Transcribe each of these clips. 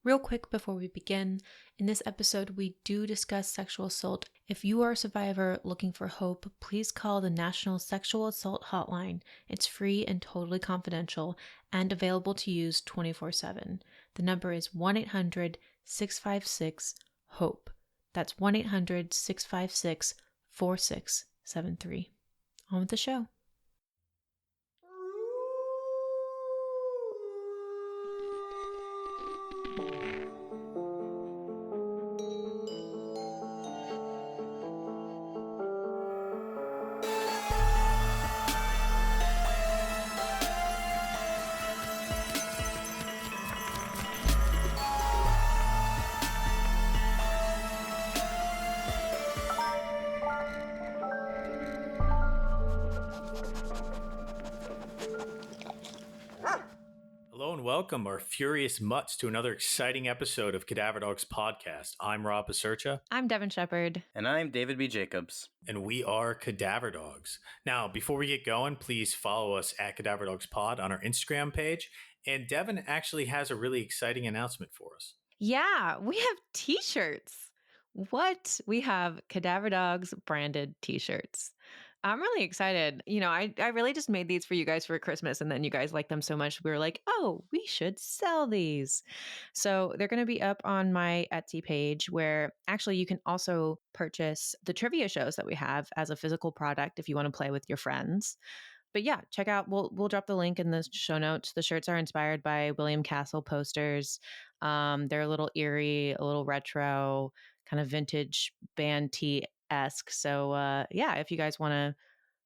Real quick before we begin, in this episode we do discuss sexual assault. If you are a survivor looking for hope, please call the National Sexual Assault Hotline. It's free and totally confidential and available to use 24/7. The number is 1-800-656-HOPE. That's 1-800-656-4673. On with the show. Welcome, our furious mutts, to another exciting episode of Cadaver Dogs podcast. I'm Rob Pasercha. I'm Devin Shepard. And I'm David B. Jacobs. And we are Cadaver Dogs. Now, before we get going, please follow us at Cadaver Dogs Pod on our Instagram page. And Devin actually has a really exciting announcement for us. Yeah, we have t-shirts. What? We have Cadaver Dogs branded t-shirts. I'm really excited. You know, I really just made these for you guys for Christmas, and then you guys liked them so much. We were like, oh, we should sell these. So they're going to be up on my Etsy page, where actually you can also purchase the trivia shows that we have as a physical product if you want to play with your friends. But yeah, check out, we'll drop the link in the show notes. The shirts are inspired by William Castle posters. They're a little eerie, a little retro, kind of vintage band tee-esque. So yeah, if you guys want to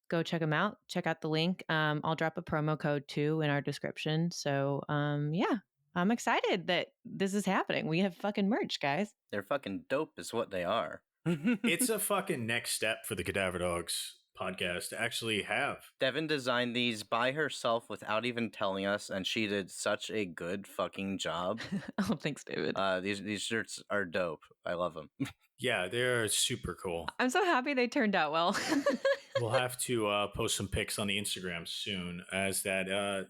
go check them out, check out the link. I'll drop a promo code too in our description. So yeah, I'm excited that this is happening. We have fucking merch, guys. They're fucking dope is what they are. It's a fucking next step for the Cadaver Dogs podcast to actually have. Devin designed these by herself without even telling us, and she did such a good fucking job. Oh, thanks, David. These shirts are dope. I love them. Yeah, they're super cool. I'm so happy they turned out well. We'll have to post some pics on the Instagram soon, as that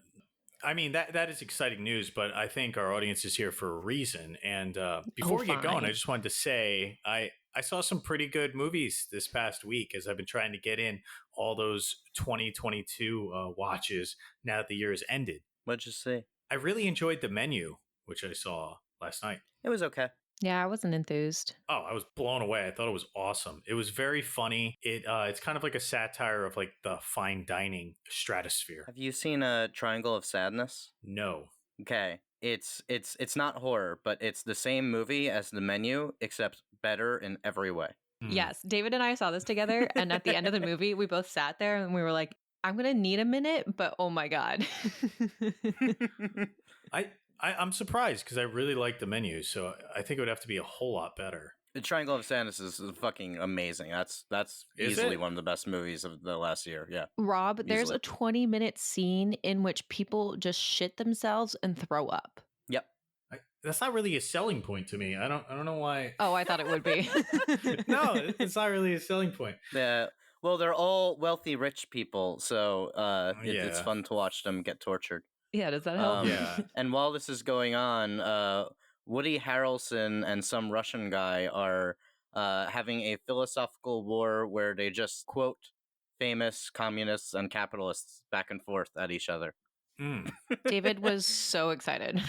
I mean, that is exciting news, but I think our audience is here for a reason. And before we get going, I just wanted to say I saw some pretty good movies this past week, as I've been trying to get in all those 2022 watches now that the year has ended. What'd you see? I really enjoyed The Menu, which I saw last night. It was okay. Yeah, I wasn't enthused. Oh, I was blown away. I thought it was awesome. It was very funny. It's kind of like a satire of like the fine dining stratosphere. Have you seen a Triangle of Sadness? No. Okay. It's not horror, but it's the same movie as The Menu, except better in every way. Yes, David and I saw this together, and at the end of the movie, we both sat there and we were like, I'm going to need a minute, but oh my God. I'm surprised because I really like The Menu, so I think it would have to be a whole lot better. The Triangle of Sadness is fucking amazing. That's easily one of the best movies of the last year. Yeah. Rob, there's a 20-minute scene in which people just shit themselves and throw up. Yep. That's not really a selling point to me. I don't know why. Oh, I thought it would be. No, it's not really a selling point. Yeah. Well, they're all wealthy, rich people, so it's fun to watch them get tortured. Yeah, does that help? Yeah. And while this is going on, Woody Harrelson and some Russian guy are having a philosophical war where they just quote famous communists and capitalists back and forth at each other. Mm. David was so excited.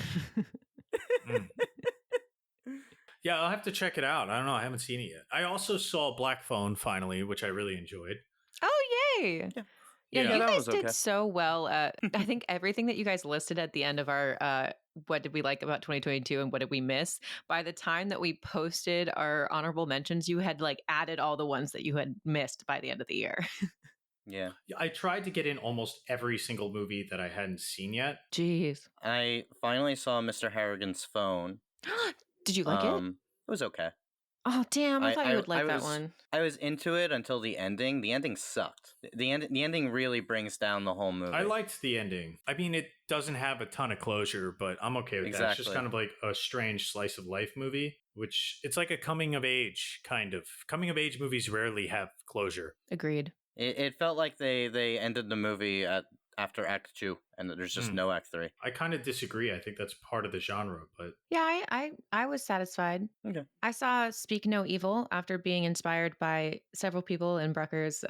Yeah, I'll have to check it out. I don't know. I haven't seen it yet. I also saw Black Phone finally, which I really enjoyed. Oh, yay. Yeah, you guys did so well at, I think, everything that you guys listed at the end of our what did we like about 2022 and what did we miss. By the time that we posted our honorable mentions, you had like added all the ones that you had missed by the end of the year. Yeah. I tried to get in almost every single movie that I hadn't seen yet. Jeez. I finally saw Mr. Harrigan's Phone. Did you like it? It was okay. Oh, damn. I thought you would like that one. I was into it until the ending. The ending sucked. The ending really brings down the whole movie. I liked the ending. I mean, it doesn't have a ton of closure, but I'm okay with that. It's just kind of like a strange slice of life movie, which it's like a coming of age kind of. Coming of age movies rarely have closure. Agreed. It felt like they ended the movie at after Act 2, and there's just Mm. no Act 3. I kind of disagree. I think that's part of the genre, but Yeah, I was satisfied. Okay. I saw Speak No Evil after being inspired by several people in Brucker's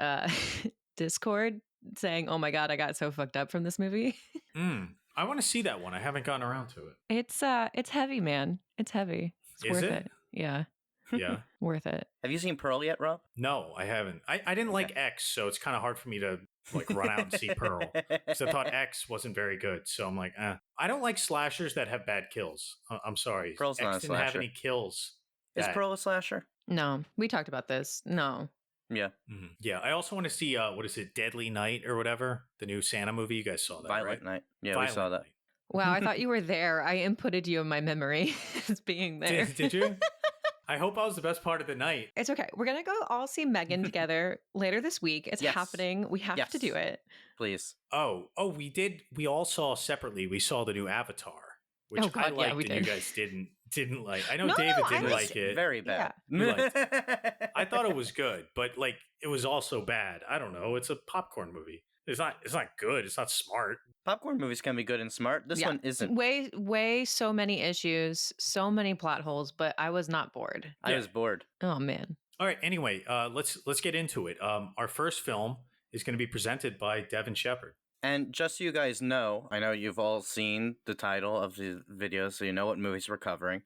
Discord saying, "Oh my god, I got so fucked up from this movie." I want to see that one. I haven't gotten around to it. It's heavy, man. It's heavy. It's Is worth it? it. Yeah, Yeah. worth it. Have you seen Pearl yet, Rob? No, I haven't. I didn't like X, so it's kind of hard for me to like run out and see Pearl because I thought X wasn't very good. So I'm like, I don't like slashers that have bad kills. I'm sorry. Pearl's X not a didn't have slasher. any kills. Is that- Pearl a slasher? No, we talked about this. No. Yeah. Mhm. Yeah. I also want to see what is it, Deadly Night or whatever, the new Santa movie. You guys saw that, Violent right? Night. Yeah, Violent we saw that. Night. Wow, I thought you were there. I inputted you in my memory as being there. Did you? I hope I was the best part of the night. It's okay. We're going to go all see Megan together later this week. It's Yes. happening. We have to do it. Please. Oh, we did. We all saw separately. We saw the new Avatar, which Oh, God, I yeah, liked we and you did. guys didn't like. I know No, David I didn't was like it. Very bad. You liked I thought it was good, but like it was also bad. I don't know. It's a popcorn movie. It's not good. It's not smart. Popcorn movies can be good and smart. This one isn't. Way so many issues, so many plot holes, but I was not bored. I was bored. Oh man. All right. Anyway, let's get into it. Our first film is going to be presented by Devin Shepard. And just so you guys know, I know you've all seen the title of the video, so you know what movies we're covering.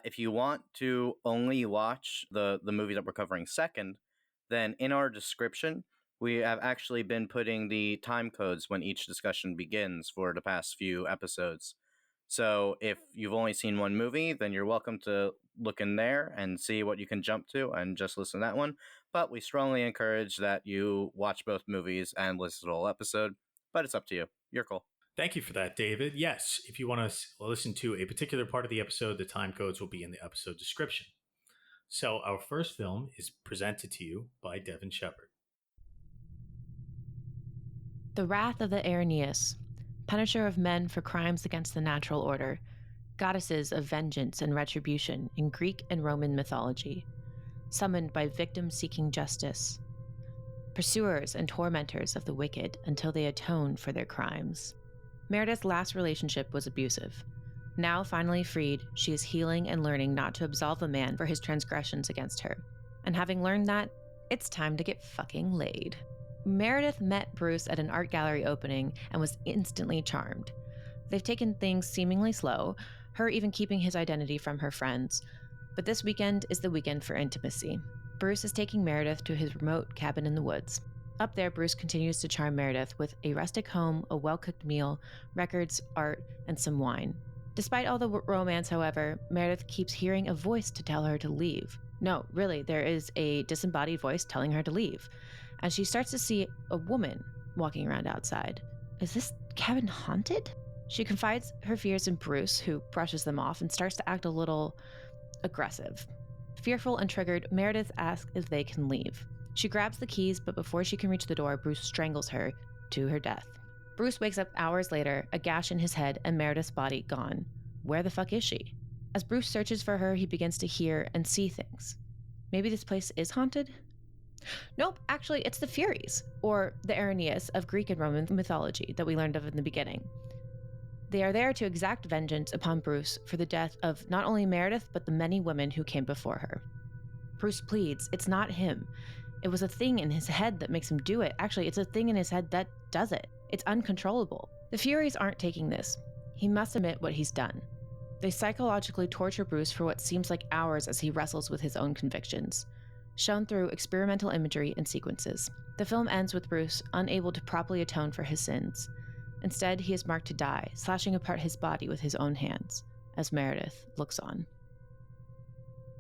If you want to only watch the movie that we're covering second, then in our description, we have actually been putting the time codes when each discussion begins for the past few episodes. So if you've only seen one movie, then you're welcome to look in there and see what you can jump to and just listen to that one. But we strongly encourage that you watch both movies and listen to the whole episode. But it's up to you. You're cool. Thank you for that, David. Yes, if you want to listen to a particular part of the episode, the time codes will be in the episode description. So our first film is presented to you by Devin Shepard. The Wrath of the Aeneas, punisher of men for crimes against the natural order, goddesses of vengeance and retribution in Greek and Roman mythology, summoned by victims seeking justice, pursuers and tormentors of the wicked until they atone for their crimes. Meredith's last relationship was abusive. Now finally freed, she is healing and learning not to absolve a man for his transgressions against her. And having learned that, it's time to get fucking laid. Meredith met Bruce at an art gallery opening and was instantly charmed. They've taken things seemingly slow, her even keeping his identity from her friends. But this weekend is the weekend for intimacy. Bruce is taking Meredith to his remote cabin in the woods. Up there, Bruce continues to charm Meredith with a rustic home, a well-cooked meal, records, art, and some wine. Despite all the romance, however, Meredith keeps hearing a voice to tell her to leave. No, really, there is a disembodied voice telling her to leave. As she starts to see a woman walking around outside. Is this cabin haunted? She confides her fears in Bruce, who brushes them off and starts to act a little aggressive. Fearful and triggered, Meredith asks if they can leave. She grabs the keys, but before she can reach the door, Bruce strangles her to her death. Bruce wakes up hours later, a gash in his head and Meredith's body gone. Where the fuck is she? As Bruce searches for her, he begins to hear and see things. Maybe this place is haunted? Nope, actually, it's the Furies, or the Aeneas of Greek and Roman mythology that we learned of in the beginning. They are there to exact vengeance upon Bruce for the death of not only Meredith, but the many women who came before her. Bruce pleads, it's not him. It was a thing in his head that makes him do it. Actually, it's a thing in his head that does it. It's uncontrollable. The Furies aren't taking this. He must admit what he's done. They psychologically torture Bruce for what seems like hours as he wrestles with his own convictions, shown through experimental imagery and sequences. The film ends with Bruce unable to properly atone for his sins. Instead, he is marked to die, slashing apart his body with his own hands, as Meredith looks on.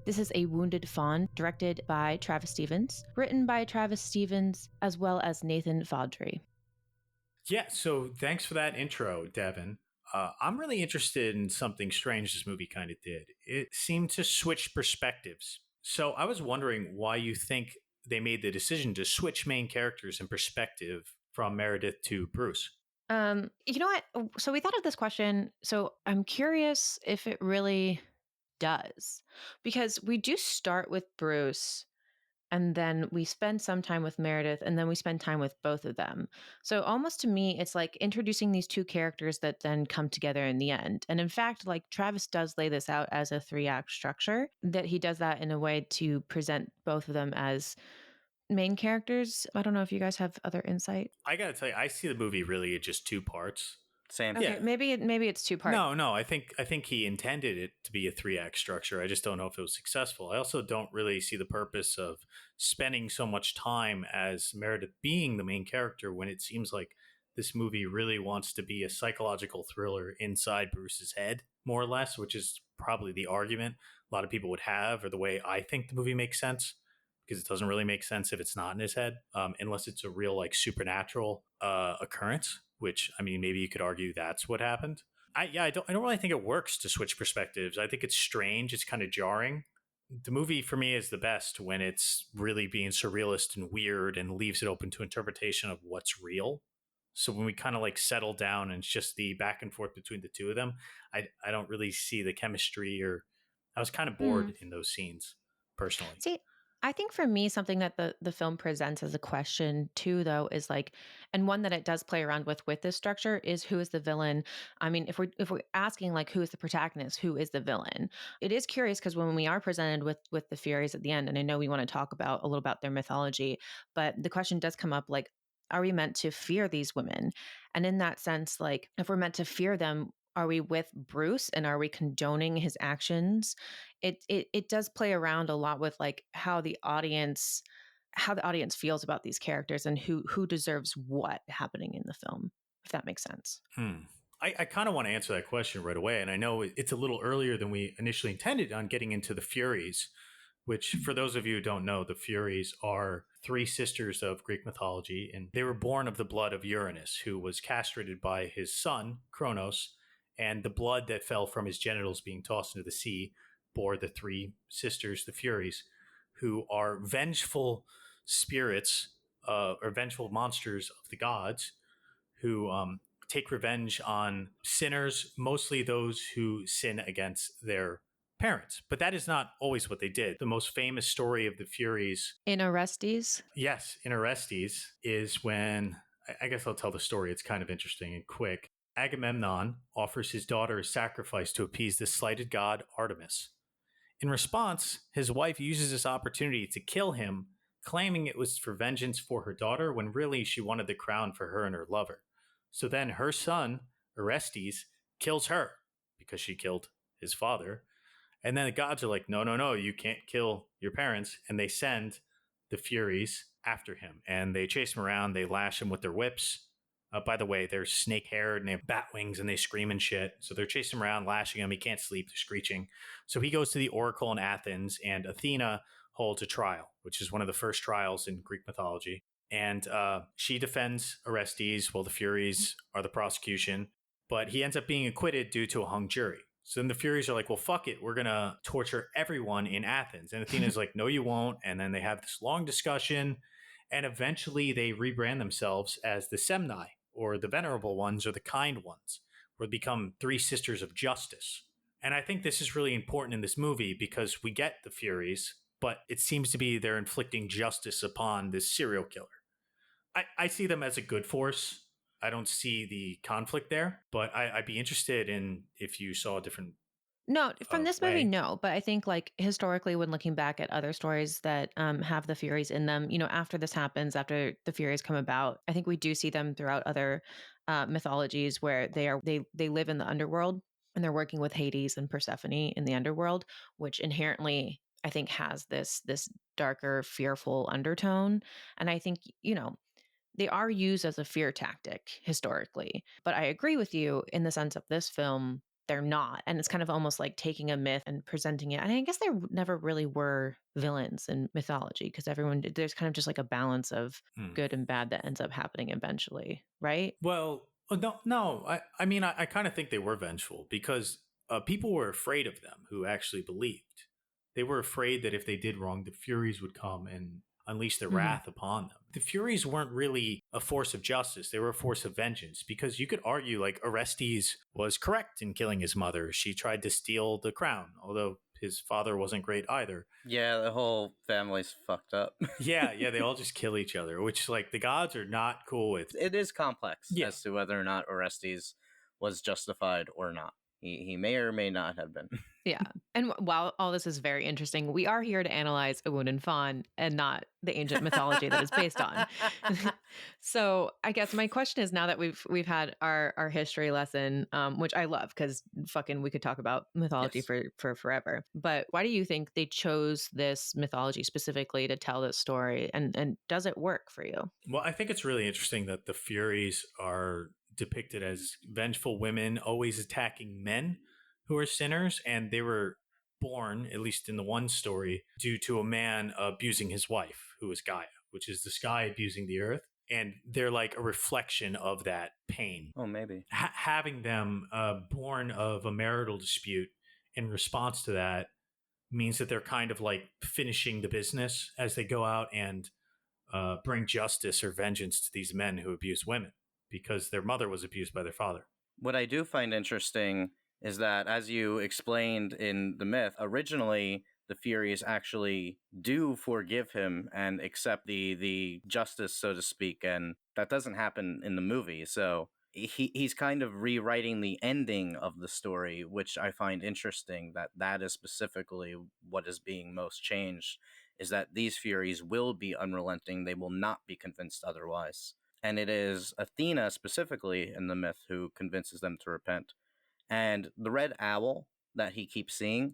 This is A Wounded Fawn, directed by Travis Stevens, written by Travis Stevens, as well as Nathan Vaudry. Yeah, so thanks for that intro, Devin. I'm really interested in something strange this movie kind of did. It seemed to switch perspectives. So I was wondering why you think they made the decision to switch main characters in perspective from Meredith to Bruce. You know what? So we thought of this question. So I'm curious if it really does. Because we do start with Bruce and then we spend some time with Meredith, and then we spend time with both of them. So almost to me, it's like introducing these two characters that then come together in the end. And in fact, like Travis does lay this out as a 3-act structure, that he does that in a way to present both of them as main characters. I don't know if you guys have other insight. I gotta tell you, I see the movie really at just two parts. Same. Okay, Yeah. maybe it's two parts. No. I think he intended it to be a 3-act structure. I just don't know if it was successful. I also don't really see the purpose of spending so much time as Meredith being the main character when it seems like this movie really wants to be a psychological thriller inside Bruce's head, more or less, which is probably the argument a lot of people would have, or the way I think the movie makes sense, because it doesn't really make sense if it's not in his head, unless it's a real like supernatural occurrence. Which, I mean, maybe you could argue that's what happened. I don't really think it works to switch perspectives. I think it's strange. It's kind of jarring. The movie for me is the best when it's really being surrealist and weird and leaves it open to interpretation of what's real. So when we kind of like settle down and it's just the back and forth between the two of them, I don't really see the chemistry, or I was kind of bored in those scenes personally. See, I think for me, something that the film presents as a question too, though, is like, and one that it does play around with this structure is, who is the villain? I mean, if we're asking like, who is the protagonist, who is the villain? It is curious because when we are presented with the Furies at the end, and I know we want to talk about a little about their mythology, but the question does come up like, are we meant to fear these women? And in that sense, like, if we're meant to fear them, are we with Bruce and are we condoning his actions? It does play around a lot with like how the audience feels about these characters and who deserves what happening in the film, if that makes sense. I kind of want to answer that question right away. And I know it's a little earlier than we initially intended on getting into the Furies, which, for those of you who don't know, the Furies are 3 sisters of Greek mythology. And they were born of the blood of Uranus, who was castrated by his son, Kronos. And the blood that fell from his genitals being tossed into the sea bore the 3 sisters, the Furies, who are vengeful spirits or vengeful monsters of the gods who take revenge on sinners, mostly those who sin against their parents. But that is not always what they did. The most famous story of the Furies, In Orestes? yes, in Orestes, is when, I guess I'll tell the story. It's kind of interesting and quick. Agamemnon offers his daughter a sacrifice to appease the slighted god Artemis. In response, his wife uses this opportunity to kill him, claiming it was for vengeance for her daughter, when really she wanted the crown for her and her lover. So then her son, Orestes, kills her because she killed his father. And then the gods are like, no, you can't kill your parents. And they send the Furies after him. And they chase him around. They lash him with their whips. By the way, they're snake haired and they have bat wings and they scream and shit. So they're chasing him around, lashing him. He can't sleep. They're screeching. So he goes to the Oracle in Athens, and Athena holds a trial, which is one of the first trials in Greek mythology. And she defends Orestes while the Furies are the prosecution. But he ends up being acquitted due to a hung jury. So then the Furies are like, well, fuck it. We're going to torture everyone in Athens. And Athena's like, no, you won't. And then they have this long discussion. And eventually they rebrand themselves as the Semni, or the venerable ones, or the kind ones, where they become 3 sisters of justice. And I think this is really important in this movie because we get the Furies, but it seems to be they're inflicting justice upon this serial killer. I see them as a good force. I don't see the conflict there, but I'd be interested in if you saw a different No, from this movie, way. no. But I think like historically, when looking back at other stories that have the Furies in them, after this happens, after the Furies come about, I think we do see them throughout other mythologies where they live in the underworld and they're working with Hades and Persephone in the underworld, which inherently I think has this darker, fearful undertone. And I think they are used as a fear tactic historically. But I agree with you in the sense of this film, they're not. And it's kind of almost like taking a myth and presenting it. And I guess there never really were villains in mythology because there's kind of just like a balance of good and bad that ends up happening eventually, right? Well, no. I mean, I kind of think they were vengeful because people were afraid of them who actually believed. They were afraid that if they did wrong, the Furies would come and unleash their wrath upon them. The Furies weren't really a force of justice. They were a force of vengeance, because you could argue like Orestes was correct in killing his mother. She tried to steal the crown, although His father wasn't great either. Yeah, the whole family's fucked up. Yeah, they all just kill each other, which like the gods are not cool with. It is complex Yeah. as to whether or not Orestes was justified or not. He may or may not have been. Yeah. And while all this is very interesting, we are here to analyze A Wounded Fawn and not the ancient mythology that it's based on. So I guess my question is, now that we've had our history lesson, which I love because fucking we could talk about mythology Yes. for forever. But why do you think they chose this mythology specifically to tell this story? And does it work for you? Well, I think it's really interesting that the Furies are depicted as vengeful women always attacking men who are sinners, and they were born, at least in the one story, due to a man abusing his wife, who is Gaia, which is the sky abusing the earth. And they're like a reflection of that pain. Oh, maybe. Having them born of a marital dispute in response to that means that they're kind of like finishing the business as they go out and bring justice or vengeance to these men who abuse women because their mother was abused by their father. What I do find interesting is that, as you explained in the myth, originally the Furies actually do forgive him and accept the justice, so to speak, and that doesn't happen in the movie. So he's kind of rewriting the ending of the story, which I find interesting, that is specifically what is being most changed, is that these Furies will be unrelenting. They will not be convinced otherwise. And it is Athena specifically in the myth who convinces them to repent. And the red owl that he keeps seeing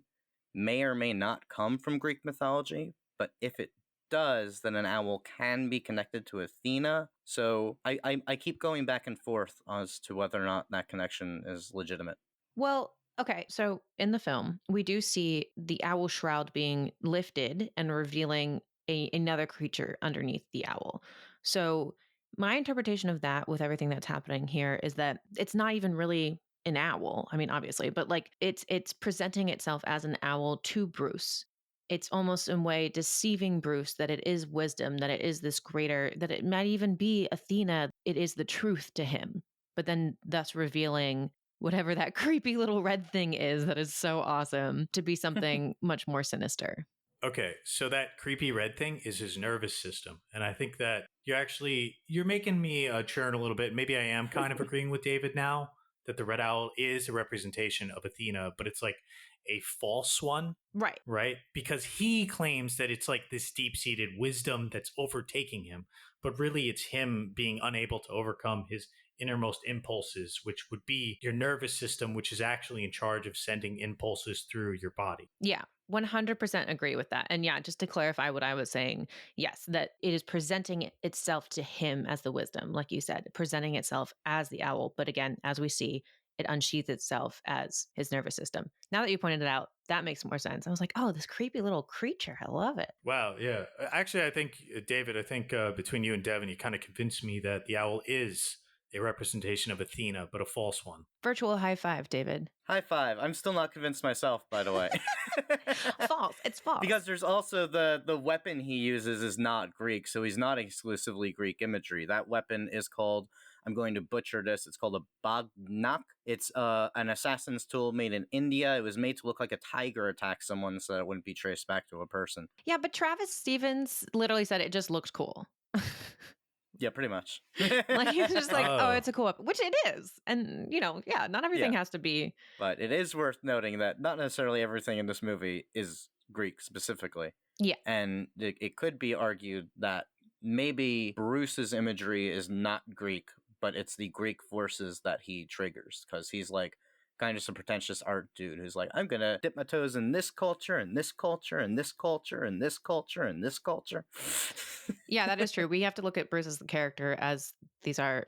may or may not come from Greek mythology, but if it does, then an owl can be connected to Athena. So I keep going back and forth as to whether or not that connection is legitimate. Well, okay. So in the film, we do see the owl shroud being lifted and revealing another creature underneath the owl. So my interpretation of that, with everything that's happening here, is that it's not even really an owl. I mean, obviously, but like it's presenting itself as an owl to Bruce. It's almost in a way deceiving Bruce that it is wisdom, that it is this greater, that it might even be Athena. It is the truth to him, but then thus revealing whatever that creepy little red thing is that is so awesome to be something much more sinister. Okay, so that creepy red thing is his nervous system. And I think that you're making me churn a little bit. Maybe I am kind of agreeing with David now that the red owl is a representation of Athena, but it's like a false one. Right? Because he claims that it's like this deep-seated wisdom that's overtaking him, but really it's him being unable to overcome his innermost impulses, which would be your nervous system, which is actually in charge of sending impulses through your body. Yeah, 100% agree with that. And yeah, just to clarify what I was saying, yes, that it is presenting itself to him as the wisdom, like you said, presenting itself as the owl. But again, as we see, it unsheathes itself as his nervous system. Now that you pointed it out, that makes more sense. I was like, oh, this creepy little creature. I love it. Wow. Yeah. Actually, I think, David, between you and Devin, you kind of convinced me that the owl is a representation of Athena, but a false one. Virtual high five, David. High five. I'm still not convinced myself, by the way. False. It's false. Because there's also the weapon he uses is not Greek, so he's not exclusively Greek imagery. That weapon is called, I'm going to butcher this, it's called a bagnak. It's an assassin's tool made in India. It was made to look like a tiger attacked someone so that it wouldn't be traced back to a person. Yeah, but Travis Stevens literally said it just looked cool. Yeah, pretty much. Like he was just like, oh, it's a cool weapon, which it is. And, yeah, not everything has to be. But it is worth noting that not necessarily everything in this movie is Greek specifically. Yeah. And it could be argued that maybe Bruce's imagery is not Greek, but it's the Greek forces that he triggers, because he's like kind of some pretentious art dude who's like, I'm gonna dip my toes in this culture and this culture and this culture and this culture and this culture. Yeah, that is true. We have to look at Bruce as the character as these are,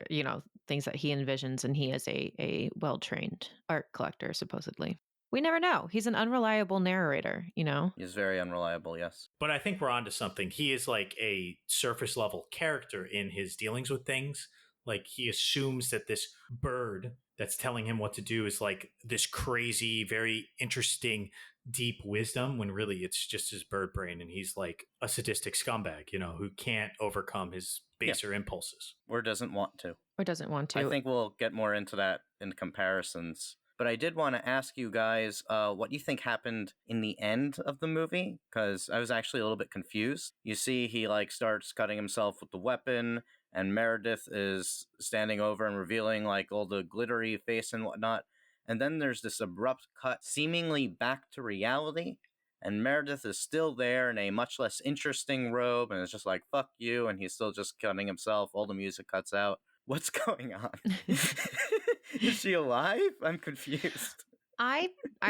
things that he envisions, and he is a well-trained art collector, supposedly. We never know. He's an unreliable narrator, He's very unreliable, yes. But I think we're onto something. He is like a surface level character in his dealings with things. Like he assumes that this bird that's telling him what to do is like this crazy, very interesting, deep wisdom, when really it's just his bird brain, and he's like a sadistic scumbag, who can't overcome his baser impulses. Or doesn't want to. Or doesn't want to. I think we'll get more into that in comparisons. But I did want to ask you guys what you think happened in the end of the movie, because I was actually a little bit confused. You see, he like starts cutting himself with the weapon, and Meredith is standing over and revealing like all the glittery face and whatnot. And then there's this abrupt cut, seemingly back to reality. And Meredith is still there in a much less interesting robe, and it's just like, fuck you, and he's still just cutting himself. All the music cuts out. What's going on? Is she alive? I'm confused. I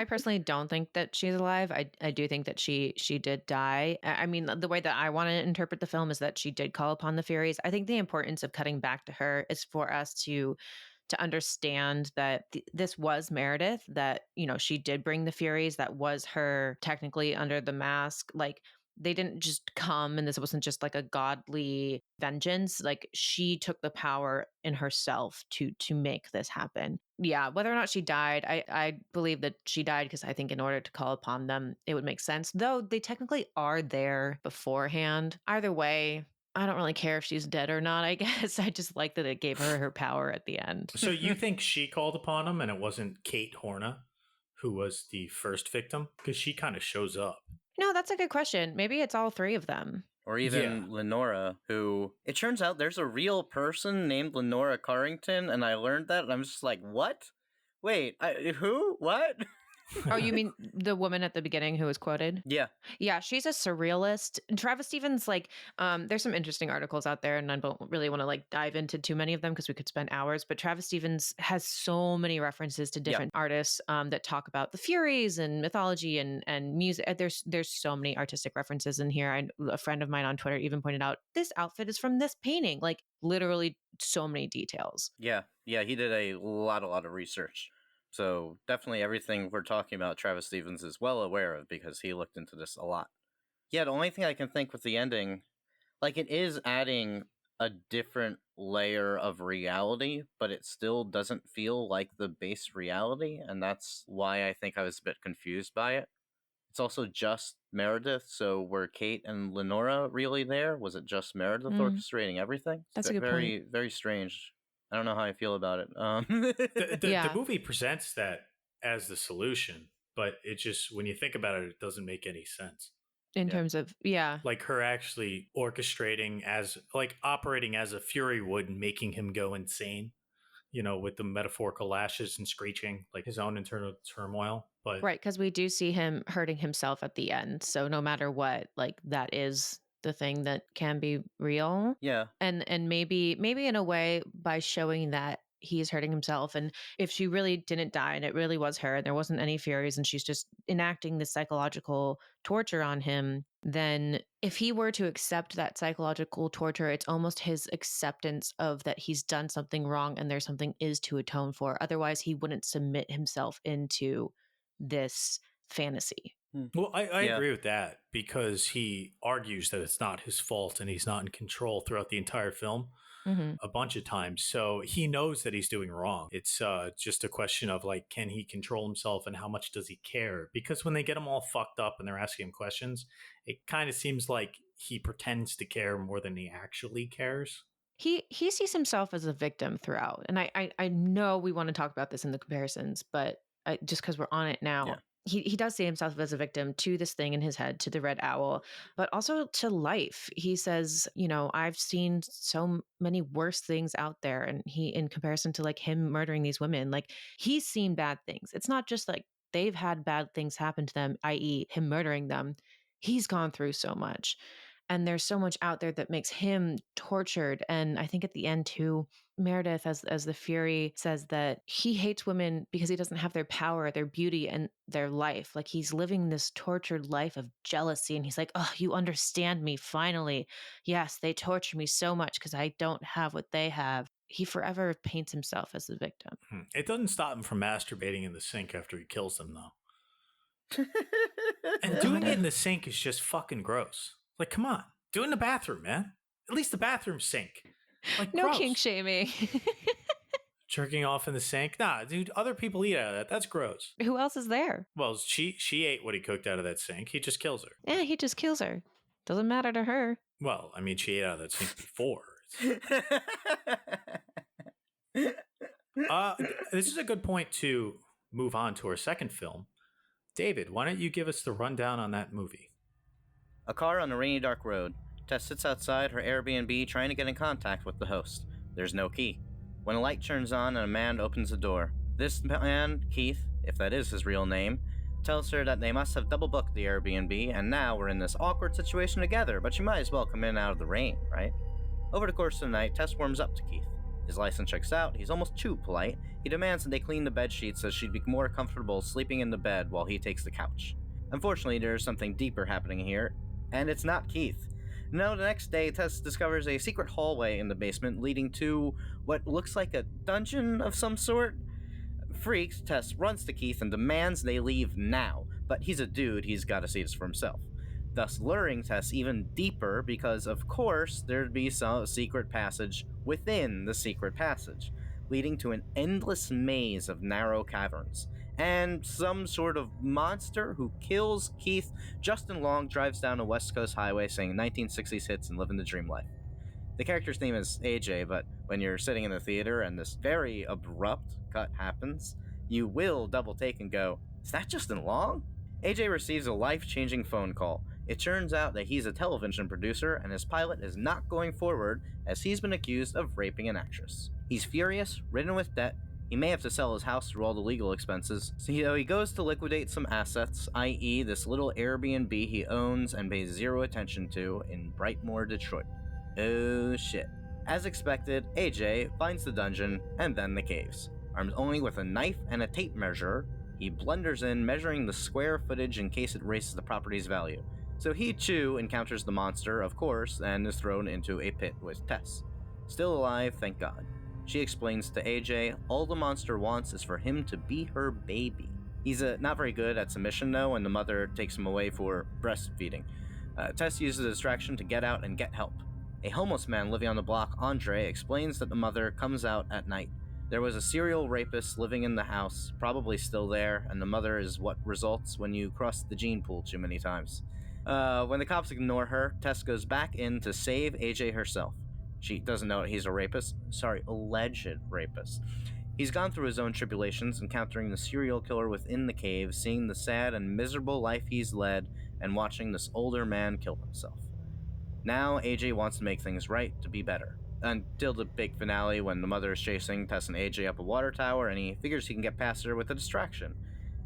personally don't think that she's alive. I do think that she did die. I mean, the way that I want to interpret the film is that she did call upon the Furies. I think the importance of cutting back to her is for us to understand that this was Meredith, that, you know, she did bring the Furies. That was her technically under the mask. Like, they didn't just come, and this wasn't just like a godly vengeance. Like, she took the power in herself to make this happen. Yeah, whether or not she died, I believe that she died because I think in order to call upon them, it would make sense. Though they technically are there beforehand. Either way, I don't really care if she's dead or not, I guess. I just like that it gave her power at the end. So you think she called upon him and it wasn't Kate Horna, who was the first victim? Because she kind of shows up. No, that's a good question. Maybe it's all three of them. Or even Lenora, who it turns out there's a real person named Lenora Carrington, and I learned that, and I'm just like, what? Wait, who? What? Oh, you mean the woman at the beginning who was quoted? Yeah. Yeah, she's a surrealist. And Travis Stevens, like, there's some interesting articles out there, and I don't really want to like dive into too many of them because we could spend hours. But Travis Stevens has so many references to different artists that talk about the Furies and mythology and music. There's so many artistic references in here. A friend of mine on Twitter even pointed out this outfit is from this painting. Like, literally, so many details. Yeah, he did a lot of research. So definitely everything we're talking about, Travis Stevens is well aware of because he looked into this a lot. Yeah, the only thing I can think with the ending, like, it is adding a different layer of reality, but it still doesn't feel like the base reality, and that's why I think I was a bit confused by it. It's also just Meredith, so were Kate and Lenora really there? Was it just Meredith orchestrating everything? That's a good very, point. very strange. I don't know how I feel about it. The movie presents that as the solution, but it just, when you think about it, it doesn't make any sense. In terms of, like her actually orchestrating as, like, operating as a Fury would, making him go insane, you know, with the metaphorical lashes and screeching, like his own internal turmoil. But right, because we do see him hurting himself at the end. So no matter what, like, that is the thing that can be real. Yeah. And maybe in a way, by showing that he's hurting himself, and if she really didn't die and it really was her and there wasn't any Furies and she's just enacting this psychological torture on him, then if he were to accept that psychological torture, it's almost his acceptance of that he's done something wrong and there's something is to atone for. Otherwise, he wouldn't submit himself into this fantasy. Well, I agree with that, because he argues that it's not his fault and he's not in control throughout the entire film a bunch of times. So he knows that he's doing wrong. It's just a question of, like, can he control himself and how much does he care? Because when they get him all fucked up and they're asking him questions, it kind of seems like he pretends to care more than he actually cares. He sees himself as a victim throughout. And I know we want to talk about this in the comparisons, but just because we're on it now, he does see himself as a victim to this thing in his head, to the red owl, but also to life. He says, you know, I've seen so many worse things out there. And he, in comparison to like him murdering these women, like, he's seen bad things. It's not just like they've had bad things happen to them, i.e. him murdering them. He's gone through so much. And there's so much out there that makes him tortured. And I think at the end too, Meredith, as the Fury, says that he hates women because he doesn't have their power, their beauty, and their life. Like, he's living this tortured life of jealousy. And he's like, oh, you understand me, finally. Yes, they torture me so much because I don't have what they have. He forever paints himself as the victim. It doesn't stop him from masturbating in the sink after he kills them, though. And doing it in the sink is just fucking gross. Like, come on, do it in the bathroom, man. At least the bathroom sink. Like, no gross. kink shaming. Jerking off in the sink? Nah, dude, other people eat out of that. That's gross. Who else is there? Well, she ate what he cooked out of that sink. He just kills her. Yeah, he just kills her. Doesn't matter to her. Well, I mean, she ate out of that sink before. This is a good point, too. move on to our second film. David, why don't you give us the rundown on that movie? A car on a rainy, dark road. Tess sits outside her Airbnb trying to get in contact with the host. There's no key. When a light turns on and a man opens the door, this man, Keith, if that is his real name, tells her that they must have double booked the Airbnb and now we're in this awkward situation together, but she might as well come in out of the rain, right? Over the course of the night, Tess warms up to Keith. His license checks out, he's almost too polite. He demands that they clean the bed sheets so she'd be more comfortable sleeping in the bed while he takes the couch. Unfortunately, there's something deeper happening here, and it's not Keith. No, the next day, Tess discovers a secret hallway in the basement leading to what looks like a dungeon of some sort. Freaked, Tess runs to Keith and demands they leave now, but he's a dude, he's gotta see this for himself. Thus luring Tess even deeper because, of course, there'd be some secret passage within the secret passage, leading to an endless maze of narrow caverns. And some sort of monster who kills Keith. Justin Long drives down a West Coast highway saying 1960s hits and living the dream life. The character's name is AJ, but when you're sitting in the theater and this very abrupt cut happens, you will double take and go, is that Justin Long? AJ receives a life-changing phone call. It turns out that he's a television producer and his pilot is not going forward as he's been accused of raping an actress. He's furious, ridden with debt. He may have to sell his house through all the legal expenses, so he goes to liquidate some assets, i.e. this little Airbnb he owns and pays zero attention to in Brightmoor, Detroit. Oh shit. As expected, AJ finds the dungeon and then the caves. Armed only with a knife and a tape measure, he blunders in, measuring the square footage in case it raises the property's value. So he too encounters the monster, of course, and is thrown into a pit with Tess. Still alive, thank God. She explains to AJ all the monster wants is for him to be her baby. He's not very good at submission though, and the mother takes him away for breastfeeding. Tess uses a distraction to get out and get help. A homeless man living on the block, Andre, explains that the mother comes out at night. There was a serial rapist living in the house, probably still there, and the mother is what results when you cross the gene pool too many times. When the cops ignore her, Tess goes back in to save AJ herself. She doesn't know he's a rapist. Alleged rapist. He's gone through his own tribulations, encountering the serial killer within the cave, seeing the sad and miserable life he's led, and watching this older man kill himself. Now, AJ wants to make things right, to be better. Until the big finale when the mother is chasing Tess and AJ up a water tower, and he figures he can get past her with a distraction,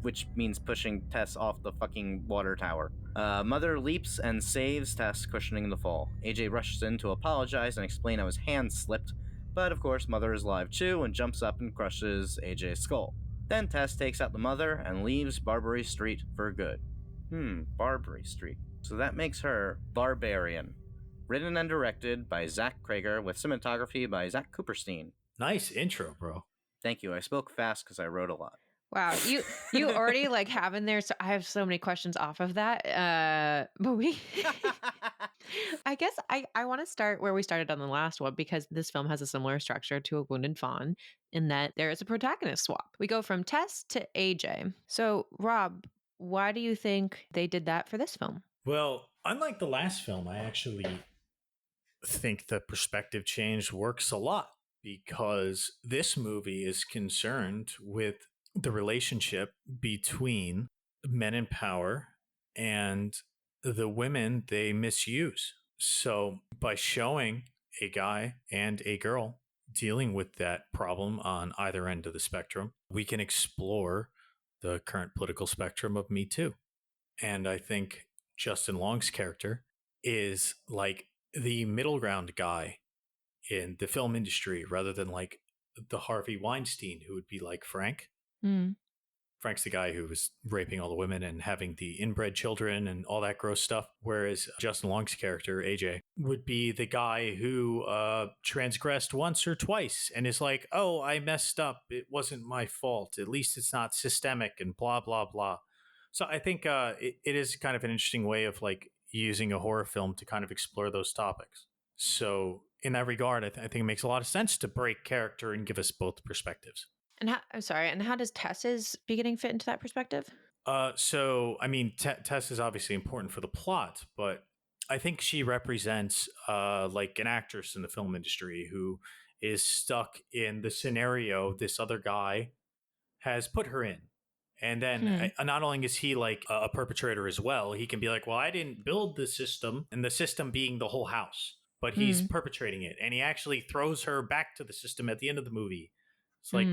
which means pushing Tess off the fucking water tower. Mother leaps and saves Tess, cushioning the fall. AJ rushes in to apologize and explain how his hand slipped, but of course Mother is alive too and jumps up and crushes AJ's skull. Then Tess takes out the mother and leaves Barbary Street for good. Barbary Street. So that makes her Barbarian. Written and directed by Zach Krager with cinematography by Zach Cooperstein. Nice intro, bro. Thank you. I spoke fast because I wrote a lot. Wow, you already like have in there. So I have so many questions off of that. But we, I guess I want to start where we started on the last one because this film has a similar structure to A Wounded Fawn in that there is a protagonist swap. We go from Tess to AJ. So Rob, why do you think they did that for this film? Well, unlike the last film, I actually think the perspective change works a lot because this movie is concerned with the relationship between men in power and the women they misuse. So by showing a guy and a girl dealing with that problem on either end of the spectrum, we can explore the current political spectrum of MeToo. And I think Justin Long's character is like the middle ground guy in the film industry rather than like the Harvey Weinstein who would be like Frank. Frank's the guy who was raping all the women and having the inbred children and all that gross stuff. Whereas Justin Long's character, AJ, would be the guy who transgressed once or twice and is like, oh, I messed up. It wasn't my fault. At least it's not systemic and blah, blah, blah. So I think it is kind of an interesting way of like using a horror film to kind of explore those topics. So in that regard, I think it makes a lot of sense to break character and give us both perspectives. And how does Tess's beginning fit into that perspective? So I mean, Tess is obviously important for the plot, but I think she represents like an actress in the film industry who is stuck in the scenario this other guy has put her in. And then not only is he like a perpetrator as well, he can be like, well, I didn't build the system, and the system being the whole house, but he's perpetrating it. And he actually throws her back to the system at the end of the movie. It's like,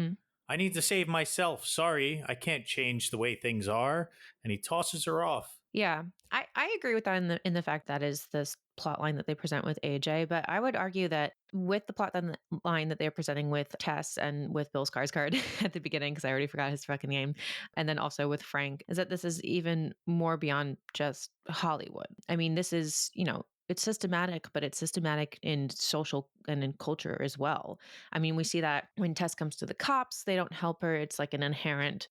I need to save myself. Sorry, I can't change the way things are. And he tosses her off. Yeah, I agree with that in the fact that is this plot line that they present with AJ, but I would argue that with the line that they're presenting with Tess and with Bill Skarsgård at the beginning, because I already forgot his fucking name, and then also with Frank, is that this is even more beyond just Hollywood. I mean, this is, it's systematic, but it's systematic in social and in culture as well. I mean, we see that when Tess comes to the cops, they don't help her. It's like an inherent,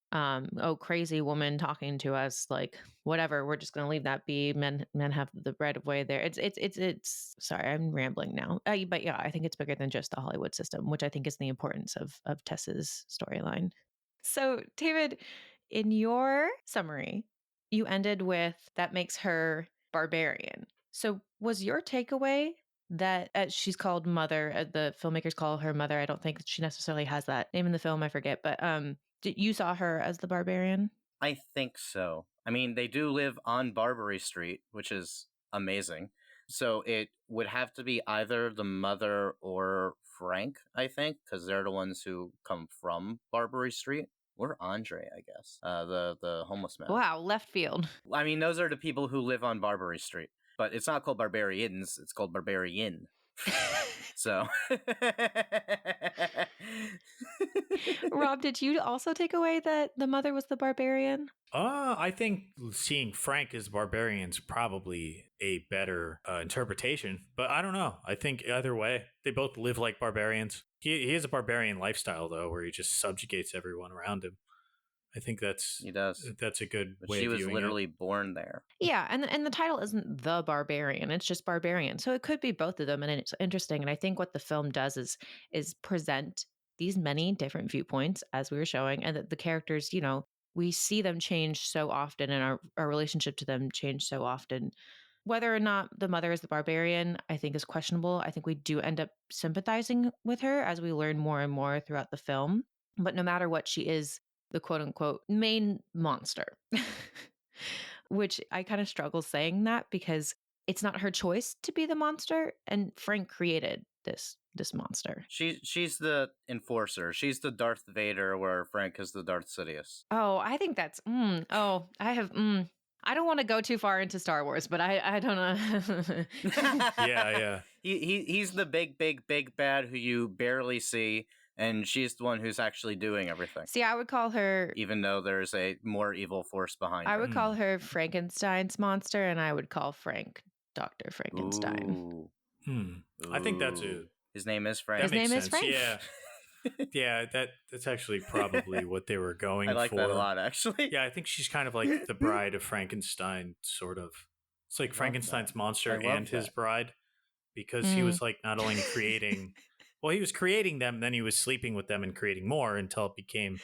crazy woman talking to us, like, whatever, we're just going to leave that be. Men have the right of way there. It's sorry, I'm rambling now. But yeah, I think it's bigger than just the Hollywood system, which I think is the importance of Tess's storyline. So, David, in your summary, you ended with that makes her barbarian. So, was your takeaway that she's called Mother? The filmmakers call her Mother. I don't think she necessarily has that name in the film. I forget, but you saw her as the barbarian? I think so. I mean, they do live on Barbary Street, which is amazing. So it would have to be either the mother or Frank, I think, because they're the ones who come from Barbary Street. Or Andre, I guess, the homeless man. Wow, left field. I mean, those are the people who live on Barbary Street, but it's not called Barbarians; it's called Barbarian. So, Rob, did you also take away that the mother was the barbarian? I think seeing Frank as barbarian is probably a better interpretation, but I don't know. I think either way, they both live like barbarians. He has a barbarian lifestyle though, where he just subjugates everyone around him. I think he does. That's a good but way. She of was viewing literally it. born there. Yeah, and the title isn't The Barbarian; it's just Barbarian. So it could be both of them, and it's interesting. And I think what the film does is present these many different viewpoints as we were showing, and that the characters, we see them change so often, and our relationship to them change so often. Whether or not the mother is the barbarian, I think is questionable. I think we do end up sympathizing with her as we learn more and more throughout the film. But no matter what, she is the quote unquote main monster, which I kind of struggle saying that because it's not her choice to be the monster. And Frank created this monster. She's the enforcer. She's the Darth Vader, where Frank is the Darth Sidious. Oh, I think that's, I don't want to go too far into Star Wars, but I don't know. Yeah. He's the big bad who you barely see, and she's the one who's actually doing everything. See, I would call her, even though there's a more evil force behind her. I would call her Frankenstein's monster, and I would call Frank Dr. Frankenstein. Ooh. I think that's a... His name is Frank. His name is Frank. Yeah. Yeah, that's actually probably what they were going for. I like that a lot, actually. Yeah, I think she's kind of like the bride of Frankenstein, sort of. It's like Frankenstein's monster and his bride, because he was like not only creating, well, he was creating them, then he was sleeping with them and creating more until it became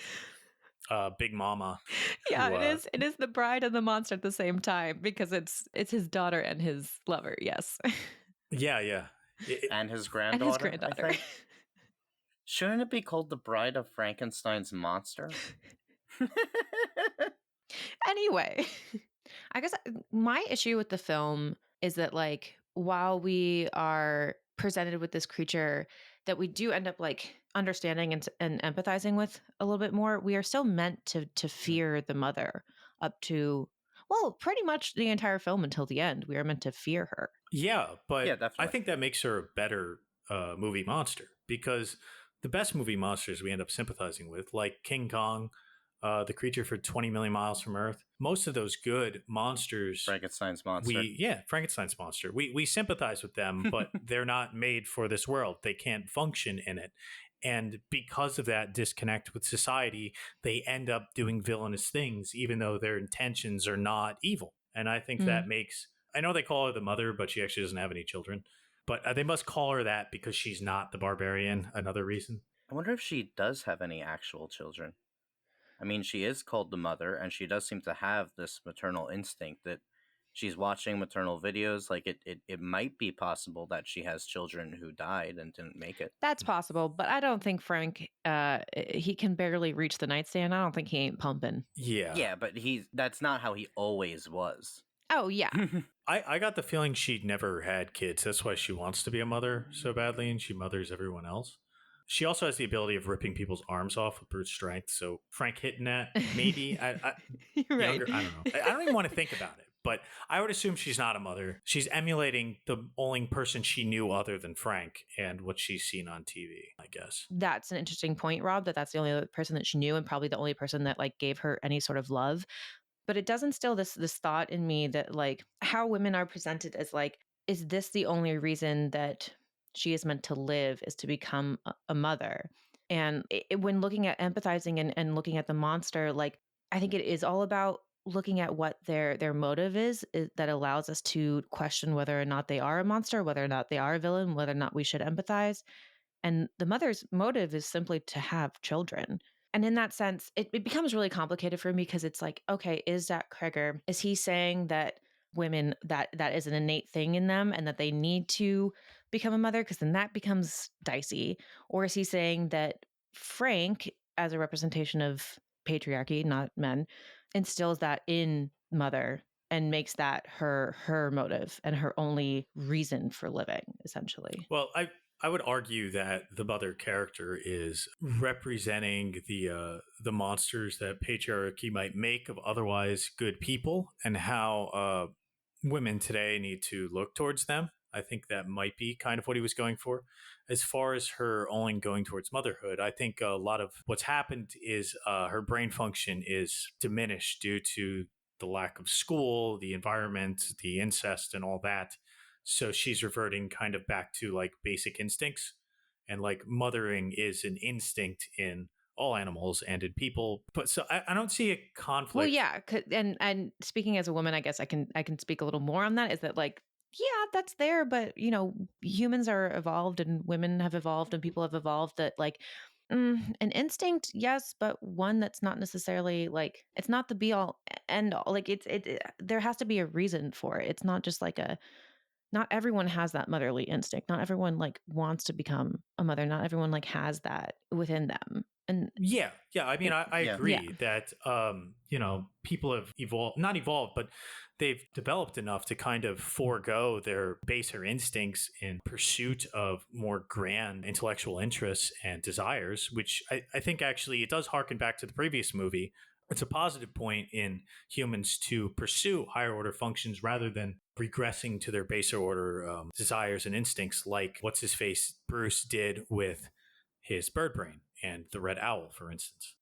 Big Mama. Yeah, who, it is the bride and the monster at the same time, because it's his daughter and his lover. Yes. Yeah. And his granddaughter. I think. Shouldn't it be called The Bride of Frankenstein's Monster? Anyway, I guess my issue with the film is that, like, while we are presented with this creature that we do end up like understanding and empathizing with a little bit more, we are still meant to fear the mother up to, well, pretty much the entire film until the end. We are meant to fear her. Yeah, but yeah, definitely. I think that makes her a better movie monster, because the best movie monsters we end up sympathizing with, like King Kong, the creature for 20 million miles from Earth, most of those good monsters, Frankenstein's monster. Frankenstein's monster. We sympathize with them, but they're not made for this world. They can't function in it. And because of that disconnect with society, they end up doing villainous things, even though their intentions are not evil. And I think that makes, I know they call her the mother, but she actually doesn't have any children. But they must call her that because she's not the barbarian. Another reason. I wonder if she does have any actual children. I mean, she is called the mother, and she does seem to have this maternal instinct that she's watching maternal videos. Like it might be possible that she has children who died and didn't make it. That's possible, but I don't think Frank, he can barely reach the nightstand. I don't think he ain't pumping. Yeah. Yeah, but that's not how he always was. Oh, yeah. I got the feeling she'd never had kids. That's why she wants to be a mother so badly, and she mothers everyone else. She also has the ability of ripping people's arms off with brute strength. So Frank hitting that, maybe. Right. Younger, I don't know. I don't even want to think about it. But I would assume she's not a mother. She's emulating the only person she knew other than Frank and what she's seen on TV, I guess. That's an interesting point, Rob, that's the only other person that she knew and probably the only person that like gave her any sort of love. But it does instill this thought in me that like how women are presented as like, is this the only reason that she is meant to live is to become a mother? And when looking at empathizing and looking at the monster, like I think it is all about looking at what their motive is that allows us to question whether or not they are a monster, whether or not they are a villain, whether or not we should empathize. And the mother's motive is simply to have children. And in that sense, it becomes really complicated for me because it's like, okay, is Zach Kreger, is he saying that women, that is an innate thing in them and that they need to become a mother? Because then that becomes dicey. Or is he saying that Frank, as a representation of patriarchy, not men, instills that in mother and makes that her motive and her only reason for living, essentially? Well, I would argue that the mother character is representing the monsters that patriarchy might make of otherwise good people, and how women today need to look towards them. I think that might be kind of what he was going for. As far as her only going towards motherhood, I think a lot of what's happened is her brain function is diminished due to the lack of school, the environment, the incest, and all that. So she's reverting kind of back to like basic instincts. And like mothering is an instinct in all animals and in people. But so I don't see a conflict. Well, yeah, and speaking as a woman, I guess I can speak a little more on that. Is that like, yeah, that's there, but you know, humans are evolved and women have evolved and people have evolved. That like an instinct, yes, but one that's not necessarily like it's not the be all end all. Like there has to be a reason for it. It's not just like a. Not everyone has that motherly instinct. Not everyone like wants to become a mother. Not everyone like has that within them. And yeah. I mean, I agree yeah. that people have not evolved, but they've developed enough to kind of forego their baser instincts in pursuit of more grand intellectual interests and desires, which I think actually it does harken back to the previous movie. It's a positive point in humans to pursue higher order functions rather than regressing to their baser order desires and instincts, like what's his face Bruce did with his bird brain and the red owl, for instance.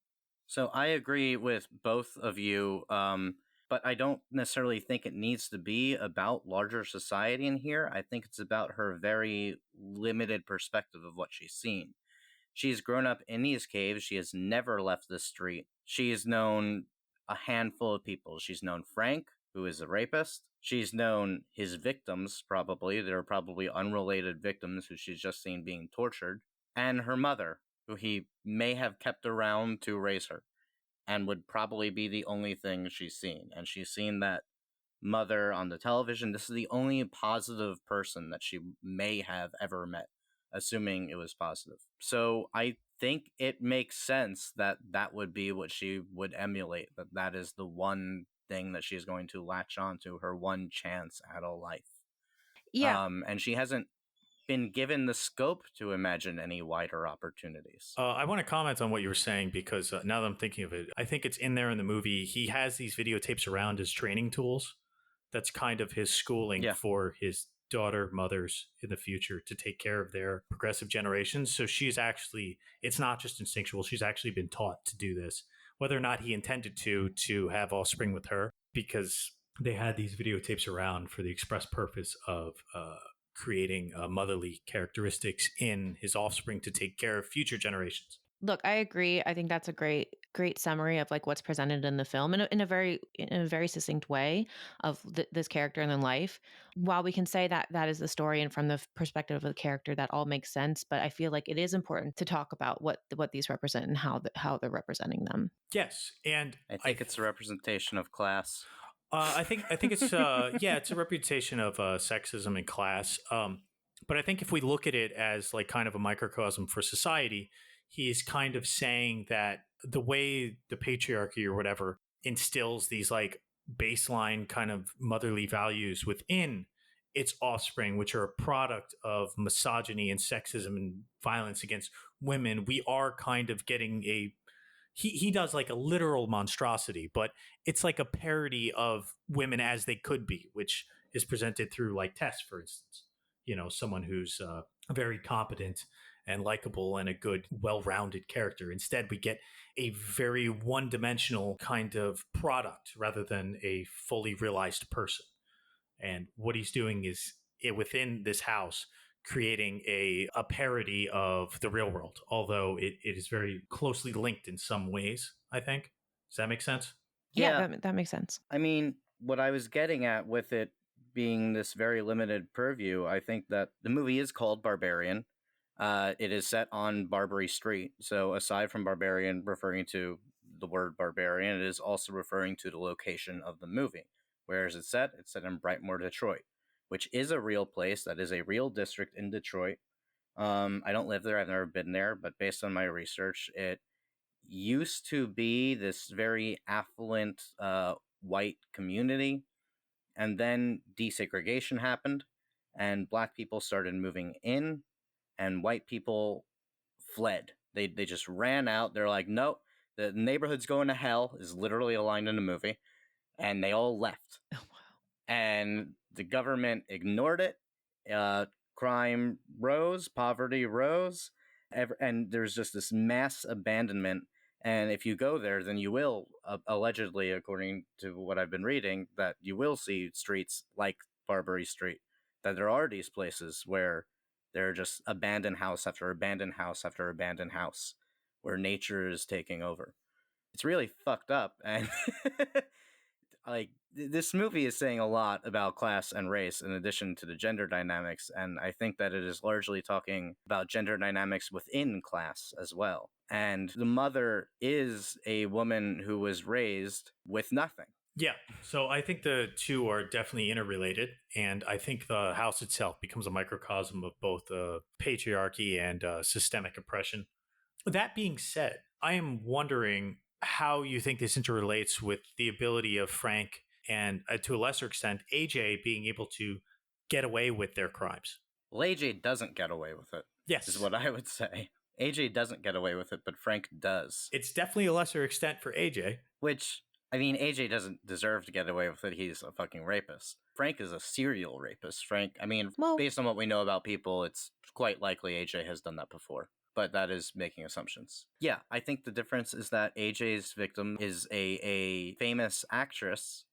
So I agree with both of you, but I don't necessarily think it needs to be about larger society in here. I think it's about her very limited perspective of what she's seen. She's grown up in these caves. She has never left the street. She's known a handful of people. She's known Frank, who is a rapist. She's known his victims, probably. They're probably unrelated victims who she's just seen being tortured. And her mother, who he may have kept around to raise her, and would probably be the only thing she's seen. And she's seen that mother on the television. This is the only positive person that she may have ever met, assuming it was positive. So I think it makes sense that that would be what she would emulate, that is the one thing that she's going to latch on to, her one chance at a life. Yeah. And she hasn't been given the scope to imagine any wider opportunities. I want to comment on what you were saying because now that I'm thinking of it, I think it's in there in the movie. He has these videotapes around as training tools. That's kind of his schooling for his daughter mothers in the future to take care of their progressive generations. So she's actually, it's not just instinctual. She's actually been taught to do this, whether or not he intended to have offspring with her, because they had these videotapes around for the express purpose of creating motherly characteristics in his offspring to take care of future generations. Look, I agree. I think that's a great summary of like what's presented in the film in a very succinct way of this character and their life. While we can say that that is the story and from the perspective of the character, that all makes sense. But I feel like it is important to talk about what these represent and how they're representing them. Yes, and I think it's a representation of class. I think it's yeah, it's a reputation of sexism and class. But I think if we look at it as like kind of a microcosm for society, he's kind of saying that the way the patriarchy or whatever instills these like baseline kind of motherly values within its offspring, which are a product of misogyny and sexism and violence against women, we are kind of getting a he does like a literal monstrosity, but it's like a parody of women as they could be, which is presented through like Tess, for instance. You know, someone who's very competent and likable and a good, well-rounded character. Instead, we get a very one-dimensional kind of product rather than a fully realized person. And what he's doing is within this house creating a parody of the real world, although it is very closely linked in some ways, I think. Does that make sense? Yeah, Yeah, that makes sense. I mean, what I was getting at with it being this very limited purview, I think that the movie is called Barbarian. It is set on Barbary Street. So aside from Barbarian referring to the word barbarian, it is also referring to the location of the movie. Where is it set? It's set in Brightmoor, Detroit, which is a real place. That is a real district in Detroit. I don't live there. I've never been there, but based on my research, it used to be this very affluent white community, and then desegregation happened, and black people started moving in, and white people fled. They just ran out. They're like, nope, the neighborhood's going to hell is literally a line in the movie, and they all left. Oh, wow. And the government ignored it. Crime rose, poverty rose, and there's just this mass abandonment. And if you go there, then you will, allegedly, according to what I've been reading, that you will see streets like Barbary Street. That there are these places where there are just abandoned house after abandoned house after abandoned house, where nature is taking over. It's really fucked up, and like this movie is saying a lot about class and race in addition to the gender dynamics, and I think that it is largely talking about gender dynamics within class as well. And the mother is a woman who was raised with nothing. Yeah. So I think the two are definitely interrelated. And I think the house itself becomes a microcosm of both patriarchy and systemic oppression. That being said, I am wondering how you think this interrelates with the ability of Frank and, to a lesser extent, AJ being able to get away with their crimes. Well, AJ doesn't get away with it. Yes. Is what I would say. AJ doesn't get away with it, but Frank does. It's definitely a lesser extent for AJ. Which, I mean, AJ doesn't deserve to get away with it. He's a fucking rapist. Frank is a serial rapist. Frank, I mean, based on what we know about people, it's quite likely AJ has done that before. But that is making assumptions. Yeah, I think the difference is that AJ's victim is a famous actress,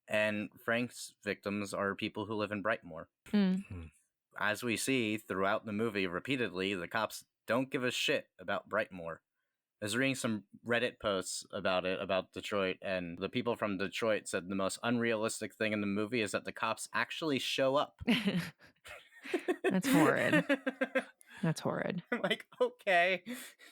and Frank's victims are people who live in Brightmoor. As we see throughout the movie repeatedly, the cops don't give a shit about Brightmoor. I was reading some Reddit posts about it, about Detroit, and the people from Detroit said the most unrealistic thing in the movie is that the cops actually show up. That's horrid. That's horrid. I'm like, okay,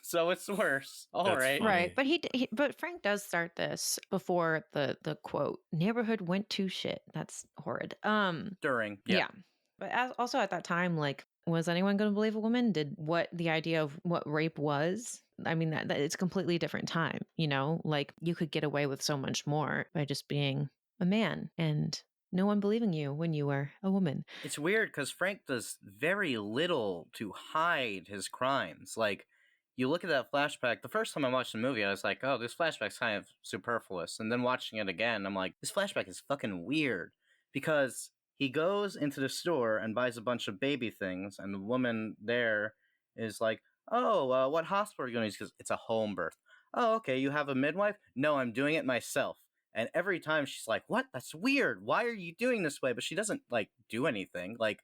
so it's worse. All right, right. But but Frank does start this before the quote neighborhood went to shit. That's horrid. During, yeah. But also at that time, like, was anyone going to believe a woman? Did what the idea of what rape was? I mean, that it's a completely different time. You know, like you could get away with so much more by just being a man and no one believing you when you were a woman. It's weird because Frank does very little to hide his crimes. Like, you look at that flashback, the first time I watched the movie, I was like, oh, this flashback's kind of superfluous. And then watching it again, I'm like, this flashback is fucking weird. Because he goes into the store and buys a bunch of baby things, and the woman there is like, oh, what hospital are you going to use? Because it's a home birth. Oh, okay, you have a midwife? No, I'm doing it myself. And every time she's like, what? That's weird. Why are you doing this way? But she doesn't, like, do anything. Like,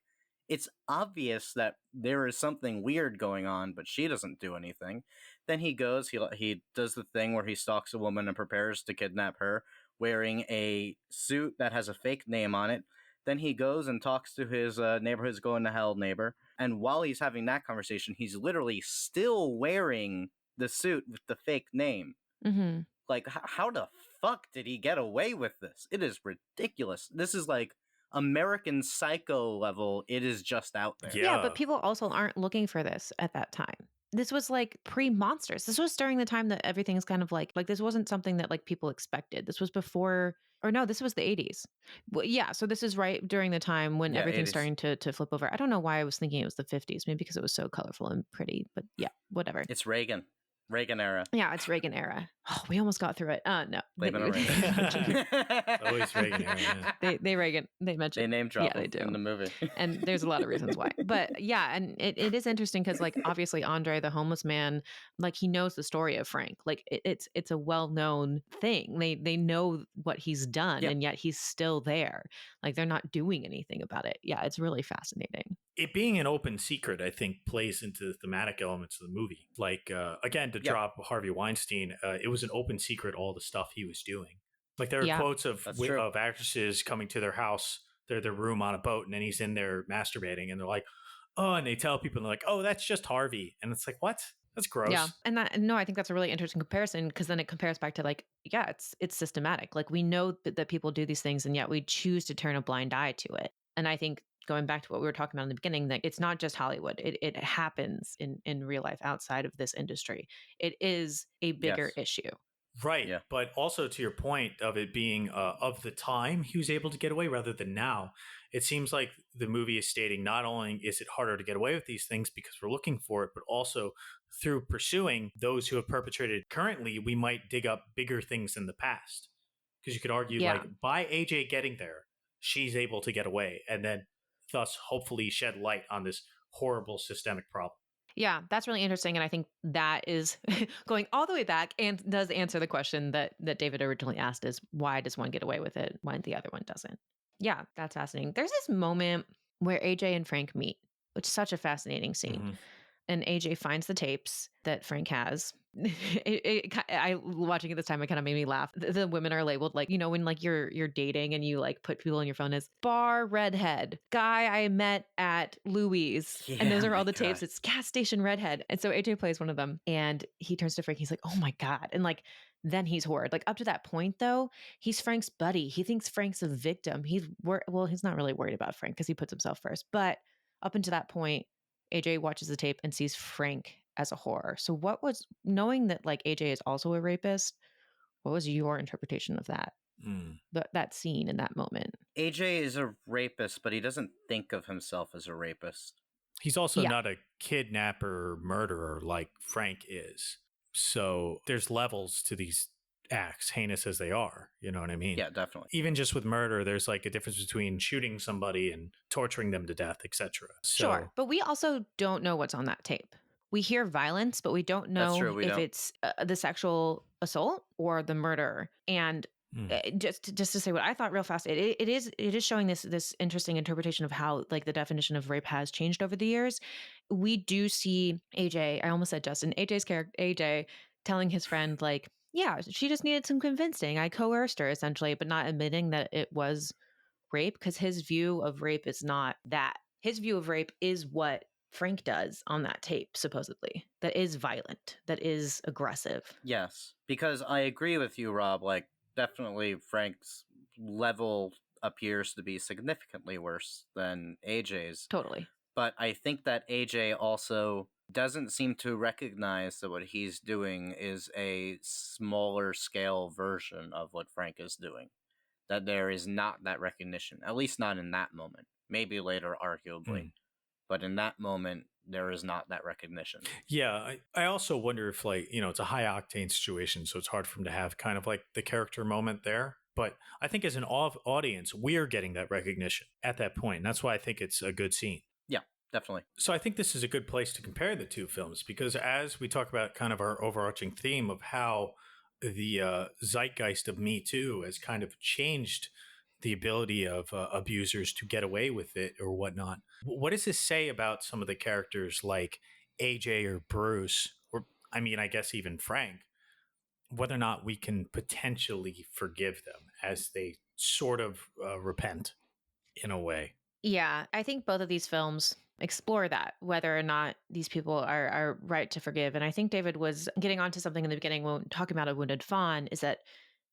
it's obvious that there is something weird going on, but she doesn't do anything. Then he goes, he does the thing where he stalks a woman and prepares to kidnap her, wearing a suit that has a fake name on it. Then he goes and talks to his neighborhood's going to hell neighbor. And while he's having that conversation, he's literally still wearing the suit with the fake name. Mm-hmm. Like, how the fuck did he get away with this? It is ridiculous. This is like American Psycho level. It is just out there. Yeah, but people also aren't looking for this at that time. This was like pre-Monsters. This was during the time that everything's kind of like this wasn't something that like people expected. This was before, or no, this was the 80s. Well, yeah, so this is right during the time when everything's 80s. starting to flip over. I don't know why I was thinking it was the 50s, maybe because it was so colorful and pretty, but yeah, whatever. It's Reagan era. Yeah, it's Reagan era. Oh, we almost got through it. No. Blame it on Reagan. Always Reagan era, yeah. They mention. They name drop yeah, they do. in the movie. And there's a lot of reasons why. But yeah, and it is interesting because like obviously Andre, the homeless man, like he knows the story of Frank. Like it's a well-known thing. They know what he's done, and yet he's still there. Like they're not doing anything about it. Yeah, it's really fascinating. It being an open secret, I think, plays into the thematic elements of the movie. Like, again, to drop Harvey Weinstein, it was an open secret, all the stuff he was doing. Like, there are quotes of actresses coming to their house, their room on a boat, and then he's in there masturbating, and they're like, oh, and they tell people, and they're like, oh, that's just Harvey. And it's like, what? That's gross. Yeah. And I think that's a really interesting comparison because then it compares back to like, yeah, it's systematic. Like, we know that people do these things, and yet we choose to turn a blind eye to it. And I think going back to what we were talking about in the beginning, that it's not just Hollywood. It happens in real life outside of this industry. It is a bigger issue. Right. Yeah. But also to your point of it being of the time he was able to get away rather than now, it seems like the movie is stating not only is it harder to get away with these things because we're looking for it, but also through pursuing those who have perpetrated currently, we might dig up bigger things in the past. Because you could argue like by AJ getting there, she's able to get away and then thus hopefully shed light on this horrible systemic problem. Yeah, that's really interesting. And I think that is going all the way back and does answer the question that David originally asked is why does one get away with it when the other one doesn't? Yeah, that's fascinating. There's this moment where AJ and Frank meet, which is such a fascinating scene. Mm-hmm. And AJ finds the tapes that Frank has. I watching it this time, it kind of made me laugh. The women are labeled like, you know, when like you're dating and you like put people in your phone as bar redhead, guy I met at Louis, and those are all the tapes. It's gas station redhead. And so AJ plays one of them, and he turns to Frank. He's like, oh my god, and like then he's horrid. Like up to that point though, he's Frank's buddy. He thinks Frank's a victim. He's not really worried about Frank because he puts himself first. But up until that point, AJ watches the tape and sees Frank as a horror. So what was, knowing that like AJ is also a rapist, what was your interpretation of that? That scene in that moment? AJ is a rapist, but he doesn't think of himself as a rapist. He's also not a kidnapper or murderer like Frank is. So there's levels to these acts, heinous as they are. You know what I mean? Yeah, definitely. Even just with murder, there's like a difference between shooting somebody and torturing them to death, etc. Sure, but we also don't know what's on that tape. We hear violence, but we don't know if it's the sexual assault or the murder. And just to say what I thought real fast, it is showing this interesting interpretation of how like the definition of rape has changed over the years. We do see AJ, I almost said Justin, AJ's character, AJ telling his friend like, yeah, she just needed some convincing. I coerced her essentially, but not admitting that it was rape because his view of rape is not that. His view of rape is what Frank does on that tape, supposedly. That is violent. That is aggressive. Yes, because I agree with you, Rob. Like, definitely Frank's level appears to be significantly worse than AJ's. Totally. But I think that AJ also doesn't seem to recognize that what he's doing is a smaller scale version of what Frank is doing. That there is not that recognition, at least not in that moment. Maybe later, arguably. But in that moment, there is not that recognition. Yeah, I also wonder if, like, you know, it's a high octane situation, so it's hard for him to have kind of like the character moment there. But I think as an audience, we're getting that recognition at that point. And that's why I think it's a good scene. Yeah, definitely. So I think this is a good place to compare the two films, because as we talk about kind of our overarching theme of how the zeitgeist of MeToo has kind of changed the ability of abusers to get away with it or whatnot. What does this say about some of the characters like AJ or Bruce, or I mean, I guess even Frank, whether or not we can potentially forgive them as they sort of repent in a way? Yeah, I think both of these films explore that, whether or not these people are right to forgive. And I think David was getting onto something in the beginning when talking about A Wounded Fawn, is that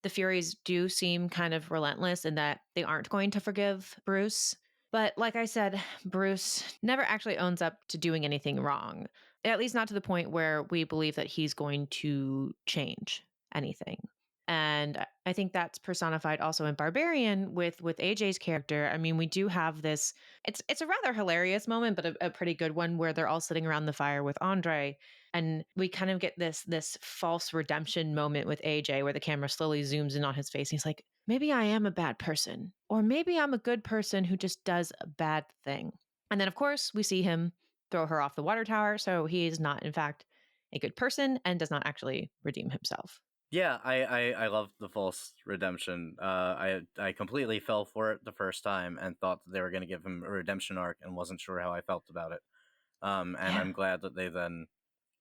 the Furies do seem kind of relentless in that they aren't going to forgive Bruce. But like I said, Bruce never actually owns up to doing anything wrong, at least not to the point where we believe that he's going to change anything. And I think that's personified also in Barbarian with AJ's character. I mean, we do have this. It's a rather hilarious moment, but a pretty good one where they're all sitting around the fire with Andre, and we kind of get this false redemption moment with AJ where the camera slowly zooms in on his face. He's like, maybe I am a bad person, or maybe I'm a good person who just does a bad thing. And then, of course, we see him throw her off the water tower. So he is not, in fact, a good person and does not actually redeem himself. Yeah, I loved the false redemption. I completely fell for it the first time and thought that they were going to give him a redemption arc and wasn't sure how I felt about it. And Yeah. I'm glad that they then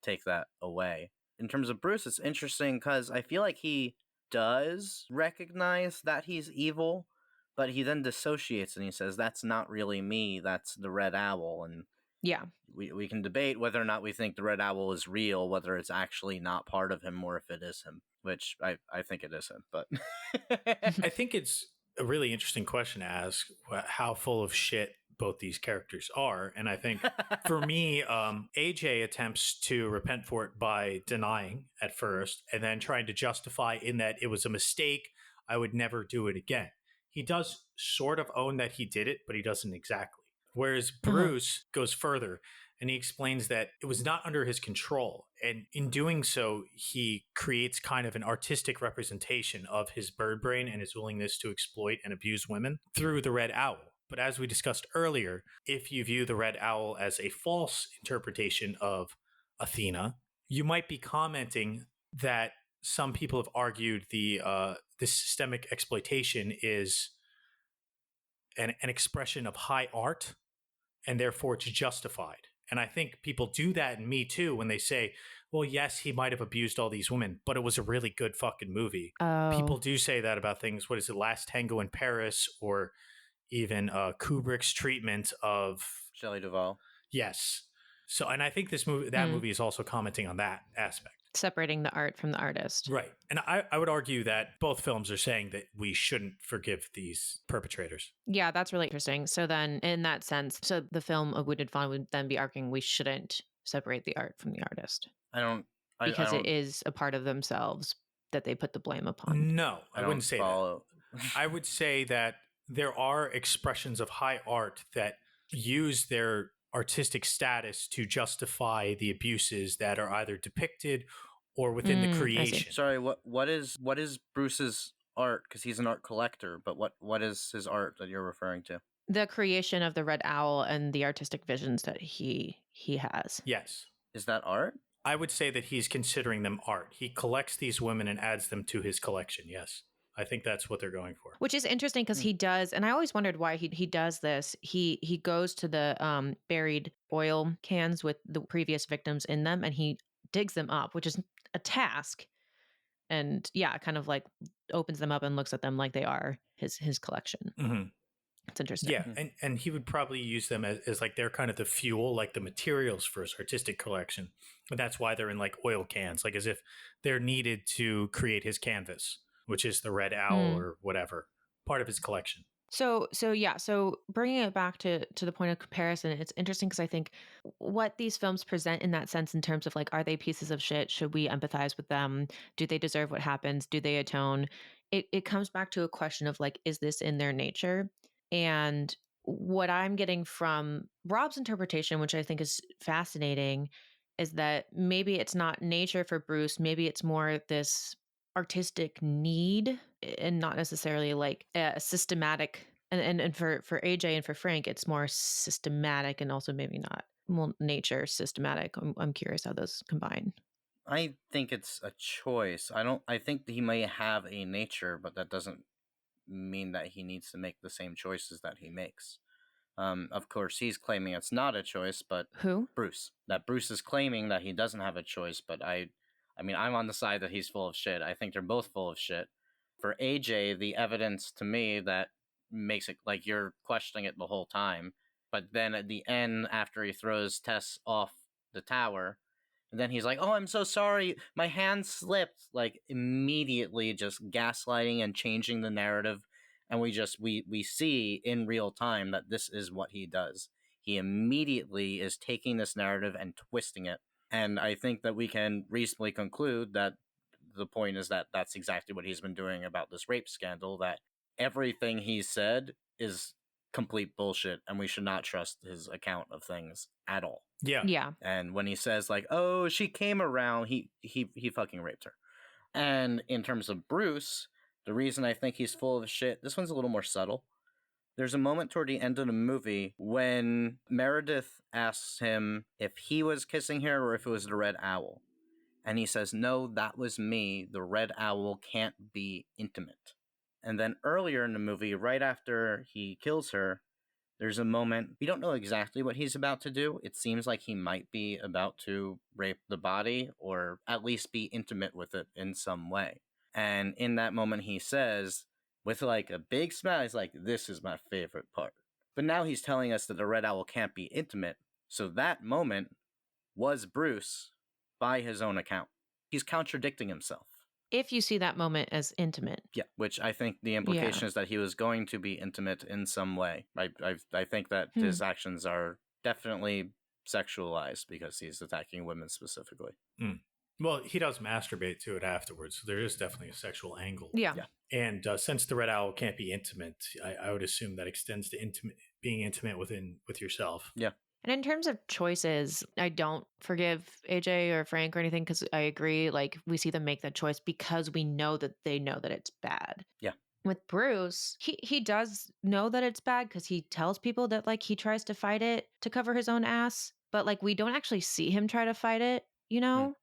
take that away. In terms of Bruce, it's interesting because I feel like he does recognize that he's evil, but he then dissociates and he says, "That's not really me. That's the Red Owl." And Yeah. we can debate whether or not we think the Red Owl is real, whether it's actually not part of him or if it is him, which I think it is him. But I think it's a really interesting question to ask how full of shit both these characters are. And I think for me, AJ attempts to repent for it by denying at first and then trying to justify in that it was a mistake. I would never do it again. He does sort of own that he did it, but he doesn't exactly. Whereas Bruce goes further and he explains that it was not under his control. And in doing so, he creates kind of an artistic representation of his bird brain and his willingness to exploit and abuse women through the Red Owl. But as we discussed earlier, if you view the Red Owl as a false interpretation of Athena, you might be commenting that some people have argued the systemic exploitation is an expression of high art, and therefore it's justified. And I think people do that in Me Too when they say, well, yes, he might have abused all these women, but it was a really good fucking movie. Oh. People do say that about things. What is it? Last Tango in Paris, or even Kubrick's treatment of Shelley Duvall. Yes. So, and I think this movie, movie is also commenting on that aspect. Separating the art from the artist. Right. And I would argue that both films are saying that we shouldn't forgive these perpetrators. Yeah, that's really interesting. So then in that sense, so the film A Wounded Fawn would then be arguing we shouldn't separate the art from the artist. Because it is a part of themselves that they put the blame upon. No, I wouldn't say that. I would say that there are expressions of high art that use their artistic status to justify the abuses that are either depicted or within the creation. Sorry, what is Bruce's art? Because he's an art collector, but what is his art that you're referring to? The creation of the Red Owl and the artistic visions that he has. Yes. Is that art? I would say that he's considering them art. He collects these women and adds them to his collection. Yes. I think that's what they're going for. Which is interesting because he does, and I always wondered why he does this. He goes to the buried oil cans with the previous victims in them, and he digs them up, which is a task. And yeah, kind of like opens them up and looks at them like they are his collection. Mm-hmm. It's interesting. Yeah, and he would probably use them as like they're kind of the fuel, like the materials for his artistic collection. And that's why they're in like oil cans, like as if they're needed to create his canvas, which is the Red Owl or whatever, part of his collection. So bringing it back to the point of comparison, it's interesting because I think what these films present in that sense in terms of like, are they pieces of shit? Should we empathize with them? Do they deserve what happens? Do they atone? It comes back to a question of like, is this in their nature? And what I'm getting from Rob's interpretation, which I think is fascinating, is that maybe it's not nature for Bruce. Maybe it's more this artistic need and not necessarily like a systematic. And for AJ and for Frank, it's more systematic and also maybe not. Well, nature, systematic. I'm curious how those combine. I think it's a choice. I think that he may have a nature, but that doesn't mean that he needs to make the same choices that he makes. Of course, he's claiming it's not a choice, but who? Bruce. That Bruce is claiming that he doesn't have a choice, but I mean, I'm on the side that he's full of shit. I think they're both full of shit. For AJ, the evidence to me that makes it like you're questioning it the whole time, but then at the end, after he throws Tess off the tower, And then he's like, "Oh, I'm so sorry. My hand slipped." Like immediately just gaslighting and changing the narrative. And we see in real time that this is what he does. He immediately is taking this narrative and twisting it. And I think that we can reasonably conclude that the point is that that's exactly what he's been doing about this rape scandal, that everything he said is complete bullshit and we should not trust his account of things at all. Yeah. Yeah. And when he says like, "Oh, she came around," he fucking raped her. And in terms of Bruce, the reason I think he's full of shit, this one's a little more subtle. There's a moment toward the end of the movie when Meredith asks him if he was kissing her or if it was the Red Owl. And he says, "No, that was me. The Red Owl can't be intimate." And then earlier in the movie, right after he kills her, there's a moment, we don't know exactly what he's about to do. It seems like he might be about to rape the body or at least be intimate with it in some way. And in that moment, he says, with like a big smile, he's like, "This is my favorite part." But now he's telling us that the Red Owl can't be intimate. So that moment was Bruce by his own account. He's contradicting himself. If you see that moment as intimate. Yeah, which I think the implication is that he was going to be intimate in some way. I think that his actions are definitely sexualized because he's attacking women specifically. Well, he does masturbate to it afterwards, so there is definitely a sexual angle. Yeah. And since the Red Owl can't be intimate, I would assume that extends to being intimate with yourself. Yeah. And in terms of choices, I don't forgive AJ or Frank or anything because I agree. Like, we see them make that choice because we know that they know that it's bad. Yeah. With Bruce, he does know that it's bad because he tells people that, like, he tries to fight it to cover his own ass. But, like, we don't actually see him try to fight it, you know?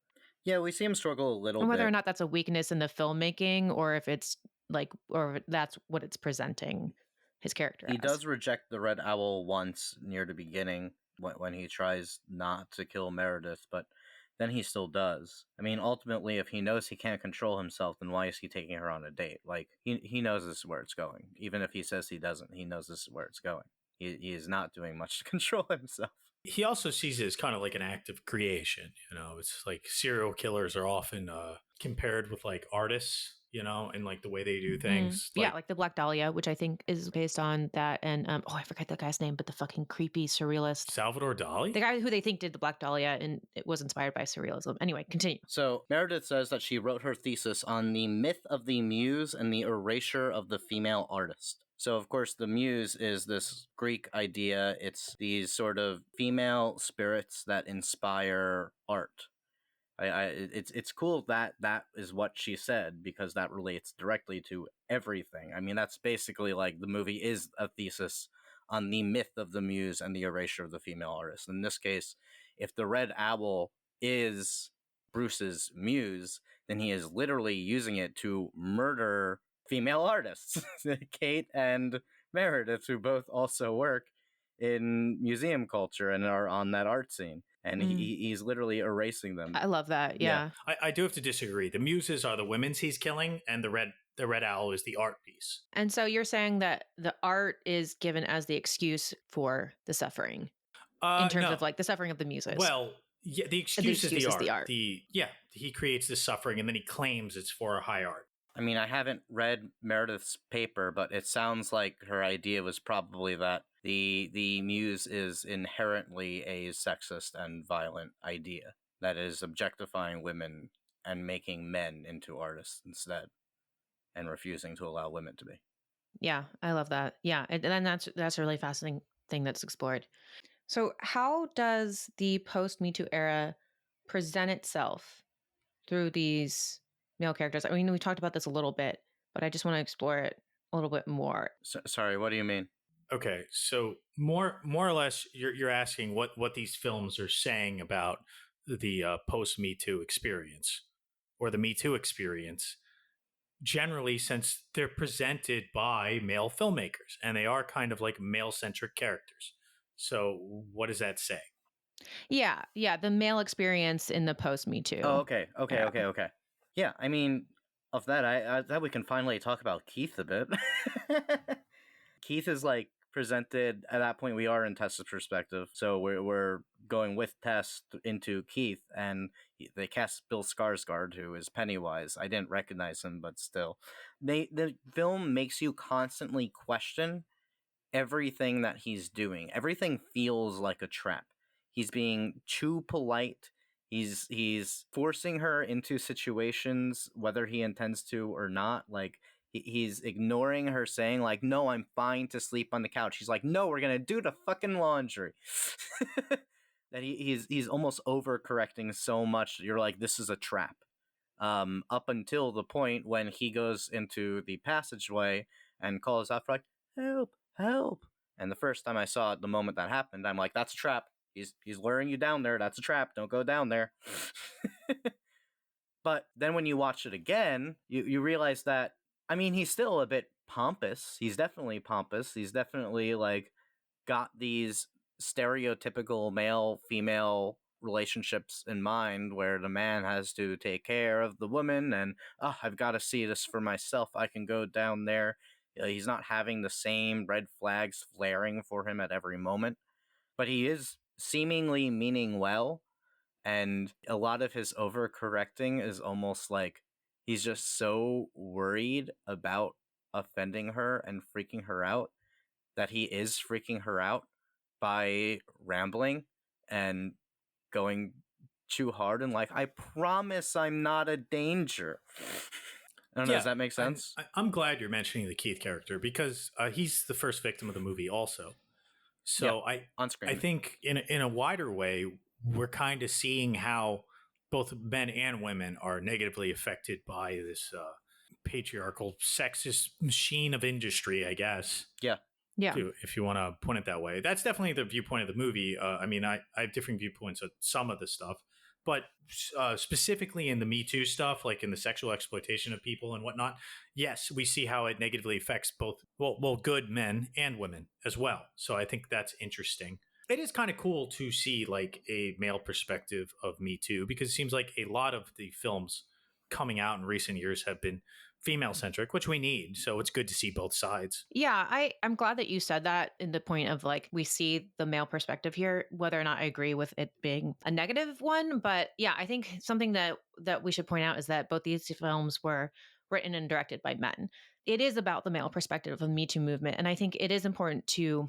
Yeah, we see him struggle a little And whether bit. or not that's a weakness in the filmmaking or if it's, like, or that's what it's presenting his character He as. does reject the Red Owl once near the beginning when he tries not to kill Meredith, but then he still does. I mean, ultimately, if he knows he can't control himself, then why is he taking her on a date? Like, he knows this is where it's going. Even if he says he doesn't, he knows this is where it's going. He is not doing much to control himself. He also sees it as kind of like an act of creation. It's like serial killers are often compared with like artists, and like the way they do things. Yeah, like the Black Dahlia, which I think is based on that. And I forget that guy's name, but the fucking creepy surrealist Salvador Dali, the guy who they think did the Black Dahlia, and it was inspired by surrealism. Anyway, continue. So Meredith says that she wrote her thesis on the myth of the muse and the erasure of the female artist. So, of course, the muse is this Greek idea. It's these sort of female spirits that inspire art. It's cool that is what she said because that relates directly to everything. I mean, that's basically like the movie is a thesis on the myth of the muse and the erasure of the female artist. In this case, if the Red Owl is Bruce's muse, then he is literally using it to murder female artists, Kate and Meredith, who both also work in museum culture and are on that art scene. And he's literally erasing them. I love that. Yeah. I do have to disagree. The muses are the women's he's killing, and the Red Owl is the art piece. And so you're saying that the art is given as the excuse for the suffering in terms of like the suffering of the muses. Well, yeah, the excuse is the art. He creates this suffering, and then he claims it's for high art. I mean, I haven't read Meredith's paper, but it sounds like her idea was probably that the muse is inherently a sexist and violent idea that is objectifying women and making men into artists instead and refusing to allow women to be. Yeah, I love that. Yeah, and then that's a really fascinating thing that's explored. So how does the post-Me Too era present itself through these male characters? I mean, we talked about this a little bit, but I just want to explore it a little bit more. Sorry, what do you mean? Okay, so more or less, you're asking what these films are saying about the post Me Too experience or the Me Too experience. Generally, since they're presented by male filmmakers and they are kind of like male centric characters. So, what does that say? Yeah, the male experience in the post Me Too. Oh, okay. Yeah, I mean, of that, I that we can finally talk about Keith a bit. Keith is like presented at that point. We are in Tessa's perspective, so we're going with Tess into Keith, and they cast Bill Skarsgård, who is Pennywise. I didn't recognize him, but still, the film makes you constantly question everything that he's doing. Everything feels like a trap. He's being too polite. He's forcing her into situations whether he intends to or not. Like he's ignoring her saying like, "No, I'm fine to sleep on the couch." He's like, "No, we're gonna do the fucking laundry." That he's almost overcorrecting so much. You're like, this is a trap. Up until the point when he goes into the passageway and calls out for like, "Help, help." And the first time I saw it, the moment that happened, I'm like, that's a trap. He's luring you down there. That's a trap. Don't go down there. But then when you watch it again, you realize that, I mean, he's still a bit pompous. He's definitely pompous. He's definitely like got these stereotypical male female relationships in mind where the man has to take care of the woman and, oh, I've got to see this for myself. I can go down there. He's not having the same red flags flaring for him at every moment, but he is seemingly meaning well. And a lot of his overcorrecting is almost like he's just so worried about offending her and freaking her out that he is freaking her out by rambling and going too hard and like, I promise I'm not a danger. I don't know, does that make sense? I'm glad you're mentioning the Keith character because he's the first victim of the movie also. So on screen. I think in a wider way, we're kind of seeing how both men and women are negatively affected by this patriarchal sexist machine of industry, I guess. Yeah. If you want to point it that way. That's definitely the viewpoint of the movie. I mean, I have different viewpoints of some of the stuff, but specifically in the Me Too stuff, like in the sexual exploitation of people and whatnot, yes, we see how it negatively affects both, well, good men and women as well. So I think that's interesting. It is kind of cool to see like a male perspective of Me Too because it seems like a lot of the films coming out in recent years have been female centric, which we need. So it's good to see both sides. Yeah, I'm glad that you said that in the point of like we see the male perspective here, whether or not I agree with it being a negative one. But yeah, I think something that we should point out is that both these films were written and directed by men. It is about the male perspective of the Me Too movement. And I think it is important to,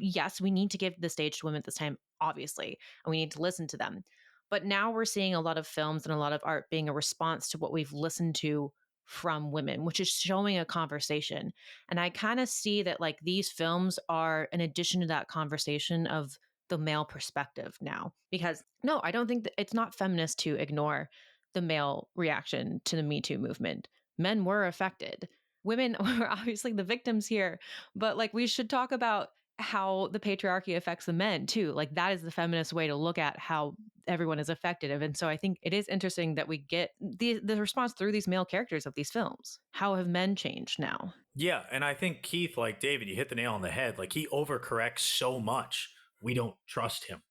yes, we need to give the stage to women at this time, obviously, and we need to listen to them. But now we're seeing a lot of films and a lot of art being a response to what we've listened to from women, which is showing a conversation. And I kind of see that like these films are an addition to that conversation of the male perspective now. Because no, I don't think that it's not feminist to ignore the male reaction to the Me Too movement. Men were affected. Women were obviously the victims here, but like we should talk about how the patriarchy affects the men too. Like that is the feminist way to look at how everyone is affected. And so I think it is interesting that we get the response through these male characters of these films. How have men changed now? Yeah, and I think Keith, like David, you hit the nail on the head. Like he overcorrects so much, we don't trust him.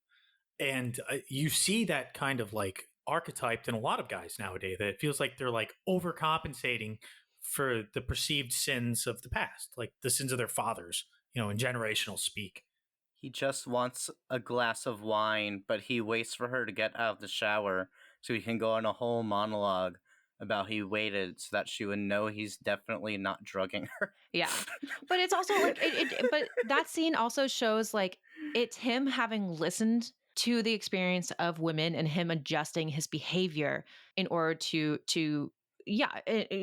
And you see that kind of like archetyped in a lot of guys nowadays that it feels like they're like overcompensating for the perceived sins of the past, like the sins of their fathers, in generational speak. He just wants a glass of wine, but he waits for her to get out of the shower so he can go on a whole monologue about he waited so that she would know he's definitely not drugging her. Yeah. But it's also like but that scene also shows like it's him having listened to the experience of women and him adjusting his behavior in order to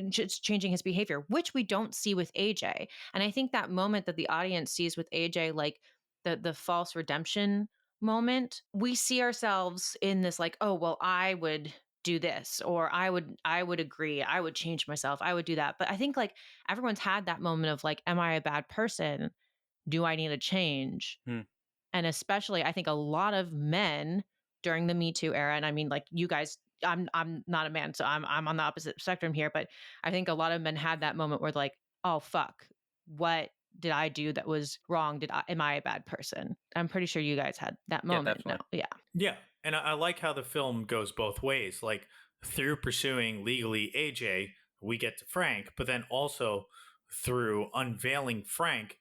just changing his behavior, which we don't see with AJ. And I think that moment that the audience sees with AJ, like the false redemption moment, we see ourselves in this like, oh, well, I would do this, or I would agree, I would change myself, I would do that. But I think like everyone's had that moment of like, am I a bad person? Do I need a change? And especially I think a lot of men during the Me Too era, and I mean like you guys, I'm not a man, so I'm on the opposite spectrum here, but I think a lot of men had that moment where like, oh fuck, what did I do that was wrong? Am I a bad person? I'm pretty sure you guys had that moment. Yeah. And I like how the film goes both ways. Like through pursuing legally AJ, we get to Frank, but then also through unveiling Frank,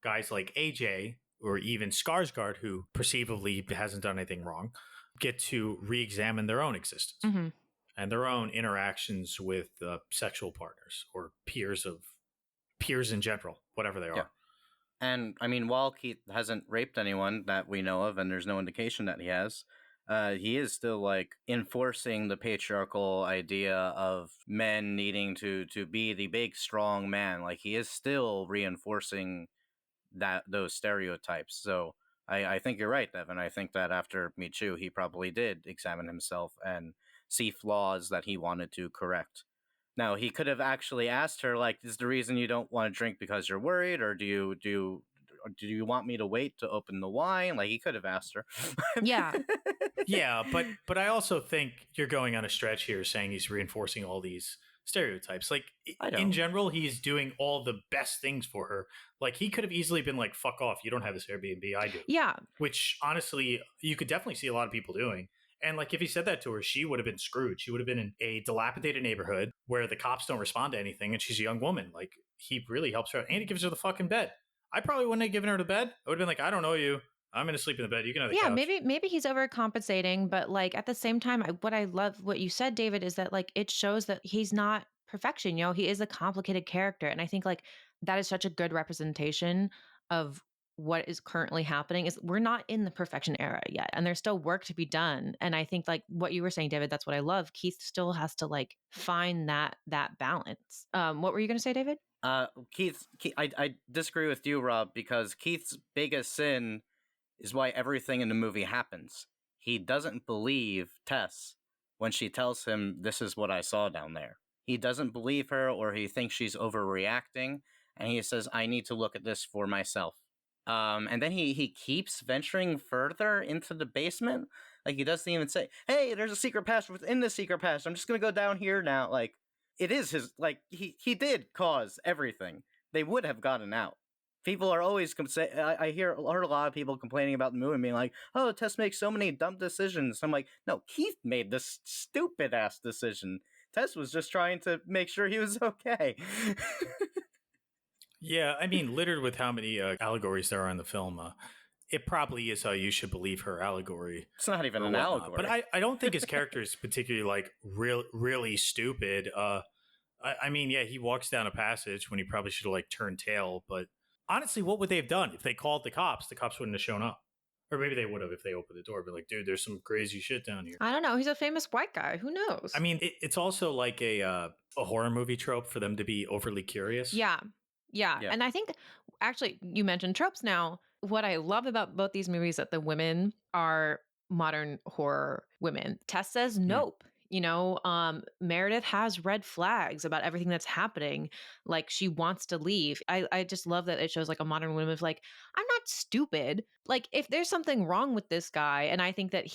guys like AJ or even Skarsgaard, who perceivably hasn't done anything wrong, get to re-examine their own existence Mm-hmm. and their own interactions with sexual partners or peers in general, whatever they Yeah. are. And I mean, while Keith hasn't raped anyone that we know of, and there's no indication that he is still like enforcing the patriarchal idea of men needing to be the big strong man. Like he is still reinforcing those stereotypes. So I think you're right, Devin. I think that after Me Too, he probably did examine himself and see flaws that he wanted to correct. Now he could have actually asked her, like, "Is the reason you don't want to drink because you're worried, or do you want me to wait to open the wine?" Like he could have asked her. Yeah. Yeah, but I also think you're going on a stretch here saying he's reinforcing all these stereotypes. Like I in know. general, he's doing all the best things for her. Like he could have easily been like, "Fuck off, you don't have this Airbnb, I do." Yeah. Which honestly, you could definitely see a lot of people doing. And like if he said that to her, she would have been screwed. She would have been in a dilapidated neighborhood where the cops don't respond to anything, and she's a young woman. Like he really helps her out, and he gives her the fucking bed. I probably wouldn't have given her the bed. I would have been like, "I don't know you. I'm gonna sleep in the bed. You can have the Yeah, couch." maybe he's overcompensating, but like at the same time, what I love what you said, David, is that like it shows that he's not perfection. He is a complicated character, and I think like that is such a good representation of what is currently happening. Is we're not in the perfection era yet, and there's still work to be done. And I think like what you were saying, David, that's what I love. Keith still has to like find that balance. What were you going to say, David? Keith, I disagree with you, Rob, because Keith's biggest sin is why everything in the movie happens. He doesn't believe Tess when she tells him, "This is what I saw down there." He doesn't believe her, or he thinks she's overreacting, and he says, "I need to look at this for myself." And then he keeps venturing further into the basement. Like he doesn't even say, "Hey, there's a secret passage within the secret passage. I'm just gonna go down here now." Like it is his. Like he did cause everything. They would have gotten out. People are always I heard a lot of people complaining about the movie and being like, "Oh, Tess makes so many dumb decisions." I'm like, no, Keith made this stupid ass decision. Tess was just trying to make sure he was okay. Yeah, I mean, littered with how many allegories there are in the film, it probably is how you should believe her allegory It's not even or an whatnot. But allegory. I don't think his character is particularly like really stupid. I mean, yeah, he walks down a passage when he probably should have like turned tail. But honestly, what would they have done if they called the cops? The cops wouldn't have shown up, or maybe they would have if they opened the door. Be like, dude, there's some crazy shit down here. I don't know. He's a famous white guy. Who knows? I mean, it's also like a horror movie trope for them to be overly curious. Yeah. Yeah. Yeah. And I think actually you mentioned tropes now. What I love about both these movies is that the women are modern horror women. Tess says nope. Meredith has red flags about everything that's happening. Like she wants to leave. I just love that it shows like a modern woman of like, I'm not stupid. Like if there's something wrong with this guy, and I think that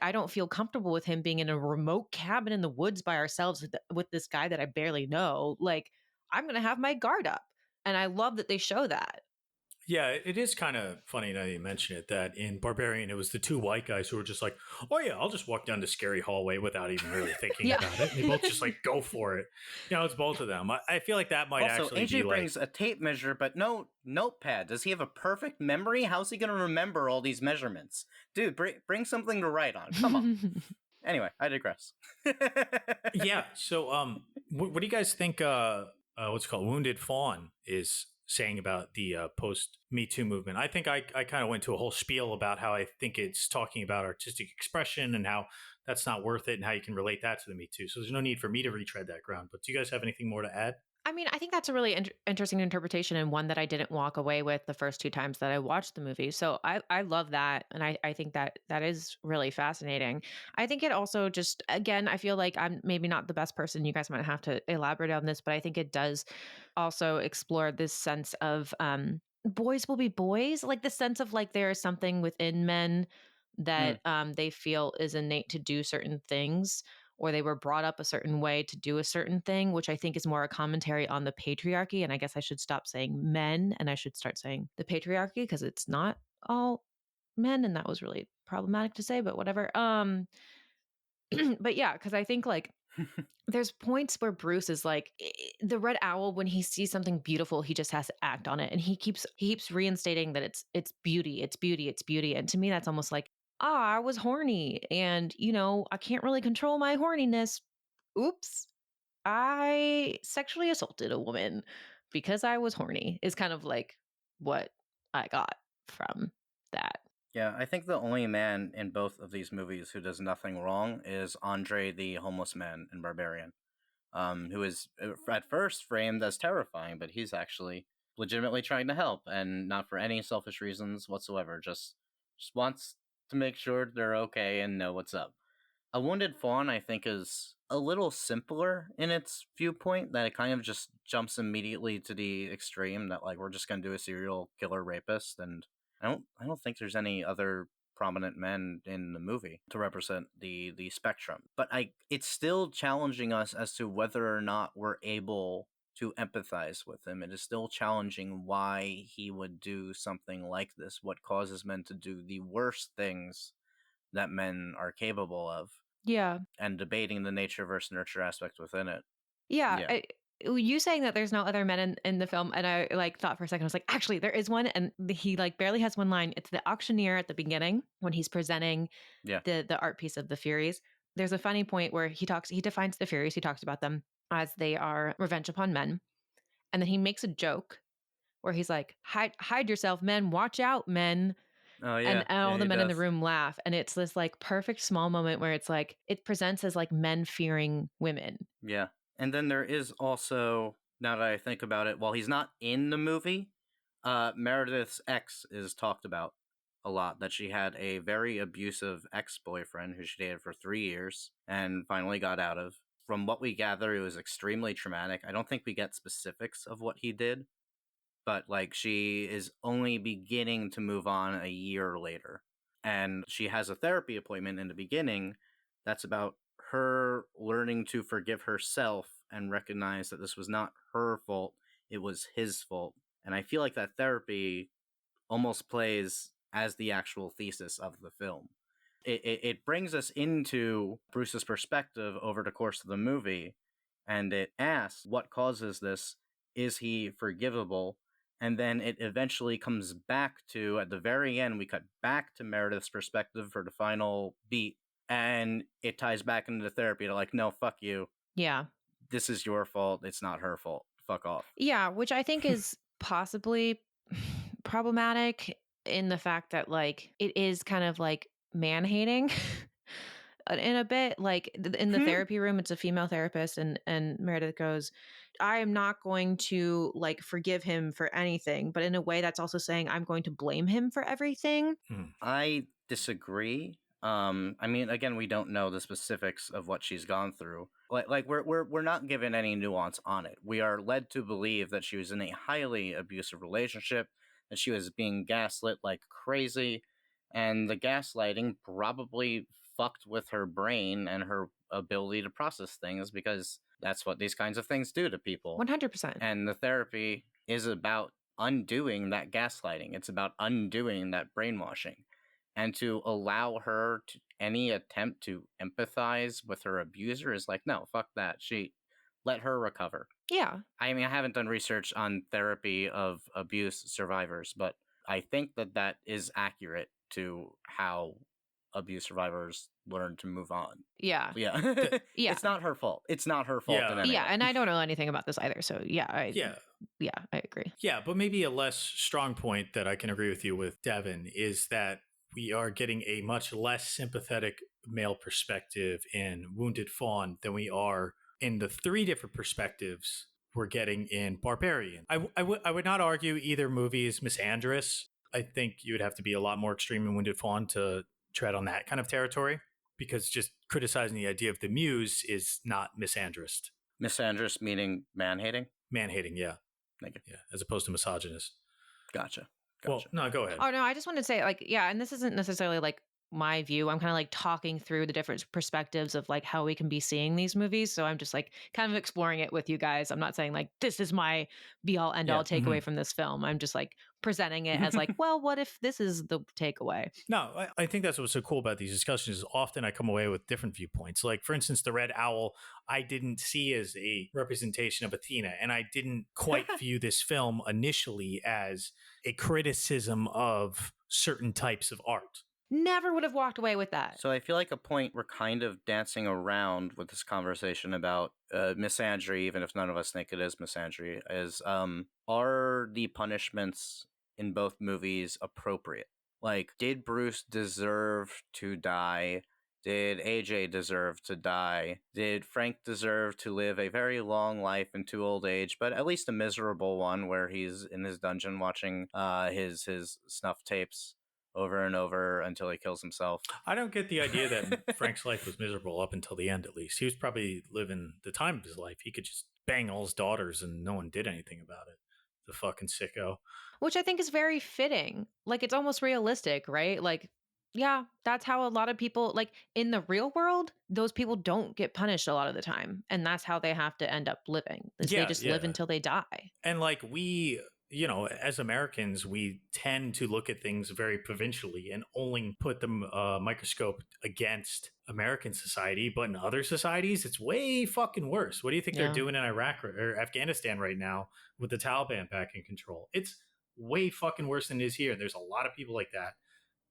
I don't feel comfortable with him being in a remote cabin in the woods by ourselves with this guy that I barely know. Like I'm going to have my guard up. And I love that they show that. Yeah, it is kind of funny now you mention it that in Barbarian, it was the two white guys who were just like, "Oh yeah, I'll just walk down the scary hallway without even really thinking Yeah. about it." And they both just like go for it. It's both of them. I feel like that might Also, actually AJ be brings like, a tape measure, but no notepad. Does he have a perfect memory? How's he going to remember all these measurements? Dude, bring something to write on. Come on. Anyway, I digress. yeah. So, what do you guys think? What's it called Wounded Fawn is saying about the post Me Too movement. I think I kind of went to a whole spiel about how I think it's talking about artistic expression and how that's not worth it and how you can relate that to the Me Too. So there's no need for me to retread that ground. But do you guys have anything more to add? I mean, I think that's a really interesting interpretation and one that I didn't walk away with the first two times that I watched the movie. So I love that. And I think that is really fascinating. I think it also just, again, I feel like I'm maybe not the best person. You guys might have to elaborate on this, but I think it does also explore this sense of boys will be boys, like the sense of like there is something within men that they feel is innate to do certain things, or they were brought up a certain way to do a certain thing, which I think is more a commentary on the patriarchy. And I guess I should stop saying men and I should start saying the patriarchy because it's not all men. And that was really problematic to say, but whatever. But yeah, because I think like There's points where Bruce is like the red owl when he sees something beautiful, he just has to act on it. And he keeps reinstating that it's beauty, it's beauty, it's beauty. And to me, that's almost like, I was horny and I can't really control my horniness. Oops. I sexually assaulted a woman because I was horny is kind of like what I got from that. Yeah, I think the only man in both of these movies who does nothing wrong is Andre the homeless man in Barbarian, who is at first framed as terrifying, but he's actually legitimately trying to help and not for any selfish reasons whatsoever. Just wants to make sure they're okay and know what's up. A Wounded Fawn, I think, is a little simpler in its viewpoint, that it kind of just jumps immediately to the extreme that, like, we're just gonna do a serial killer rapist, and I don't think there's any other prominent men in the movie to represent the spectrum. But it's still challenging us as to whether or not we're able to empathize with him. It is still challenging why he would do something like this, what causes men to do the worst things that men are capable of, Yeah. and debating the nature versus nurture aspect within it. Yeah. Yeah. You saying that there's no other men in the film, and I like thought for a second, I was like, actually, there is one, and he like barely has one line. It's the auctioneer at the beginning when he's presenting Yeah. the art piece of the Furies. There's a funny point where he defines the Furies, he talks about them as they are revenge upon men. And then he makes a joke where he's like, hide yourself, men, watch out, men. Oh And yeah. all Yeah, the he men in the does. room laugh. And it's this like perfect small moment where it's like, it presents as like men fearing women. Yeah. And then there is also, now that I think about it, while he's not in the movie, Meredith's ex is talked about a lot, that she had a very abusive ex-boyfriend who she dated for 3 years and finally got out of. From what we gather, it was extremely traumatic. I don't think we get specifics of what he did, but like she is only beginning to move on a year later. And she has a therapy appointment in the beginning that's about her learning to forgive herself and recognize that this was not her fault, it was his fault. And I feel like that therapy almost plays as the actual thesis of the film. It brings us into Bruce's perspective over the course of the movie, and it asks what causes this. Is he forgivable? And then it eventually comes back to, at the very end, we cut back to Meredith's perspective for the final beat, and it ties back into therapy to like, no, fuck you. Yeah. This is your fault. It's not her fault. Fuck off. Yeah. Which I think is possibly problematic in the fact that like it is kind of like man hating. In a bit, like in the therapy room, it's a female therapist, and Meredith goes, I am not going to like forgive him for anything, but in a way that's also saying I'm going to blame him for everything. I disagree. I mean, again, we don't know the specifics of what she's gone through. Like we're not given any nuance on it. We are led to believe that she was in a highly abusive relationship, that she was being gaslit like crazy, and the gaslighting probably fucked with her brain and her ability to process things, because that's what these kinds of things do to people. 100%. And the therapy is about undoing that gaslighting. It's about undoing that brainwashing. And to allow her to any attempt to empathize with her abuser is like, no, fuck that. Let her recover. Yeah. I mean, I haven't done research on therapy of abuse survivors, but I think that is accurate to how abuse survivors learn to move on. Yeah. Yeah. Yeah. It's not her fault. It's not her fault in any Yeah. way. And I don't know anything about this either. So yeah, I agree. Yeah, but maybe a less strong point that I can agree with you with, Devin, is that we are getting a much less sympathetic male perspective in Wounded Fawn than we are in the 3 different perspectives we're getting in Barbarian. I would not argue either movie is misandrous. I think you would have to be a lot more extreme in Wounded Fawn to tread on that kind of territory, because just criticizing the idea of the muse is not misandrist. Misandrous meaning man-hating? Man-hating, yeah. Thank you. Yeah, as opposed to misogynist. Gotcha. Well, no, go ahead. Oh, no, I just want to say, like, yeah, and this isn't necessarily like my view. I'm kind of like talking through the different perspectives of like how we can be seeing these movies. So I'm just like kind of exploring it with you guys. I'm not saying like this is my be all end all takeaway from this film. I'm just like presenting it as like, well, what if this is the takeaway? No, I think that's what's so cool about these discussions is often I come away with different viewpoints. Like, for instance, the Red Owl, I didn't see as a representation of Athena, and I didn't quite view this film initially as a criticism of certain types of art. Never would have walked away with that. So I feel like a point we're kind of dancing around with this conversation about misandry, even if none of us think it is misandry, is are the punishments in both movies appropriate? Like, did Bruce deserve to die? Did AJ deserve to die? Did Frank deserve to live a very long life into old age, but at least a miserable one where he's in his dungeon watching his snuff tapes over and over until he kills himself? I don't get the idea that Frank's life was miserable up until the end, at least. He was probably living the time of his life. He could just bang all his daughters and no one did anything about it. The fucking sicko. Which I think is very fitting. Like, it's almost realistic, right? Like, yeah, that's how a lot of people, like in the real world, those people don't get punished a lot of the time. And that's how they have to end up living. Is they just live until they die. And like we, you know, as Americans, we tend to look at things very provincially and only put the microscope against American society. But in other societies, it's way fucking worse. What do you think they're doing in Iraq or Afghanistan right now with the Taliban back in control? It's way fucking worse than it is here. There's a lot of people like that,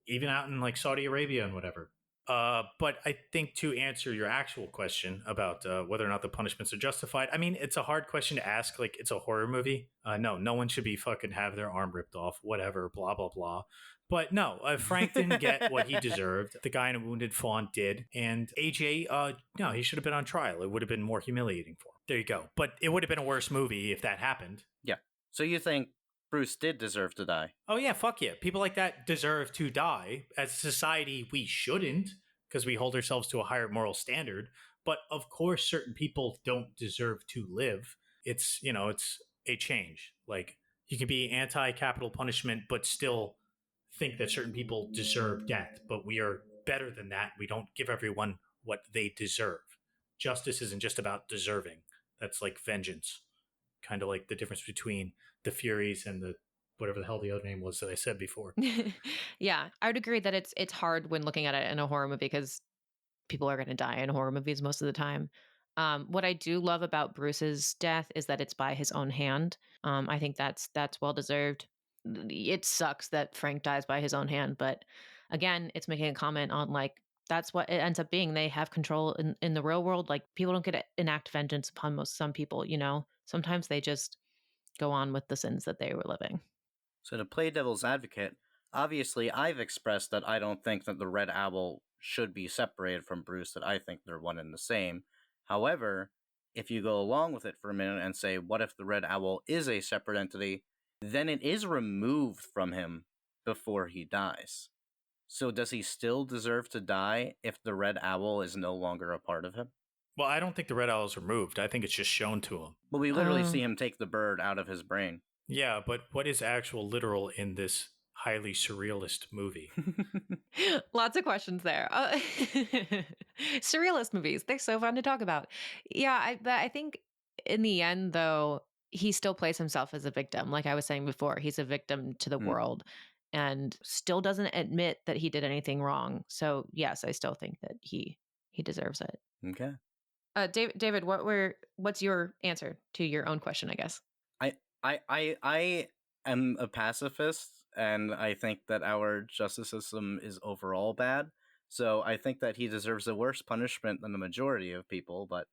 even out in like Saudi Arabia and whatever. But I think to answer your actual question about whether or not the punishments are justified, I mean, it's a hard question to ask. Like, it's a horror movie. No one should be fucking have their arm ripped off, whatever, blah, blah, blah. But no, Frank didn't get what he deserved. The guy in A Wounded Fawn did. And AJ, no, he should have been on trial. It would have been more humiliating for him. There you go. But it would have been a worse movie if that happened. Yeah. So you think Bruce did deserve to die? Oh, yeah, fuck yeah. People like that deserve to die. As a society, we shouldn't, because we hold ourselves to a higher moral standard. But of course, certain people don't deserve to live. It's, you know, it's a change. Like, you can be anti-capital punishment, but still think that certain people deserve death. But we are better than that. We don't give everyone what they deserve. Justice isn't just about deserving. That's like vengeance. Kind of like the difference between the Furies and the whatever the hell the other name was that I said before. Yeah, I would agree that it's hard when looking at it in a horror movie because people are going to die in horror movies most of the time. What I do love about Bruce's death is that it's by his own hand. I think that's well deserved. It sucks that Frank dies by his own hand, but again, it's making a comment on like that's what it ends up being. They have control in the real world. Like people don't get to enact vengeance upon some people. You know, sometimes they just go on with the sins that they were living. So to play devil's advocate, obviously I've expressed that I don't think that the Red Owl should be separated from Bruce, that I think they're one and the same. However, if you go along with it for a minute and say, what if the Red Owl is a separate entity, then it is removed from him before he dies. So does he still deserve to die if the Red Owl is no longer a part of him? Well, I don't think the Red Owl is removed. I think it's just shown to him. But we literally see him take the bird out of his brain. Yeah, but what is actual literal in this highly surrealist movie? Lots of questions there. Surrealist movies, they're so fun to talk about. Yeah, I think in the end, though, he still plays himself as a victim. Like I was saying before, he's a victim to the world and still doesn't admit that he did anything wrong. So yes, I still think that he deserves it. Okay. David, what's your answer to your own question, I guess? I am a pacifist, and I think that our justice system is overall bad. So I think that he deserves a worse punishment than the majority of people. But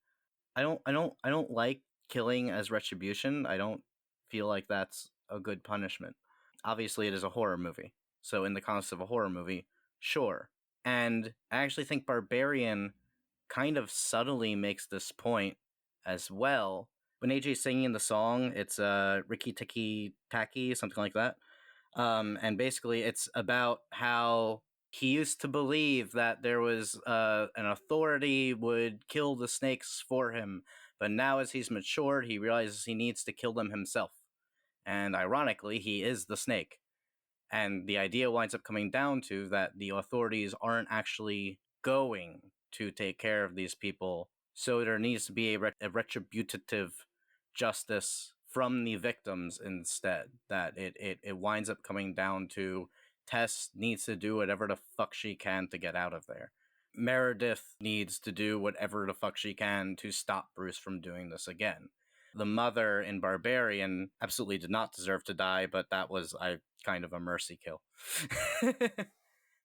I don't like killing as retribution. I don't feel like that's a good punishment. Obviously, it is a horror movie, so in the context of a horror movie, sure. And I actually think Barbarian kind of subtly makes this point as well. When AJ's singing the song, it's Ricky Tikki Tacky, something like that. And basically it's about how he used to believe that there was an authority would kill the snakes for him. But now as he's matured, he realizes he needs to kill them himself. And ironically, he is the snake. And the idea winds up coming down to that the authorities aren't actually going to take care of these people. So there needs to be a retributive justice from the victims instead. That it winds up coming down to Tess needs to do whatever the fuck she can to get out of there. Meredith needs to do whatever the fuck she can to stop Bruce from doing this again. The mother in Barbarian absolutely did not deserve to die, but that was kind of a mercy kill.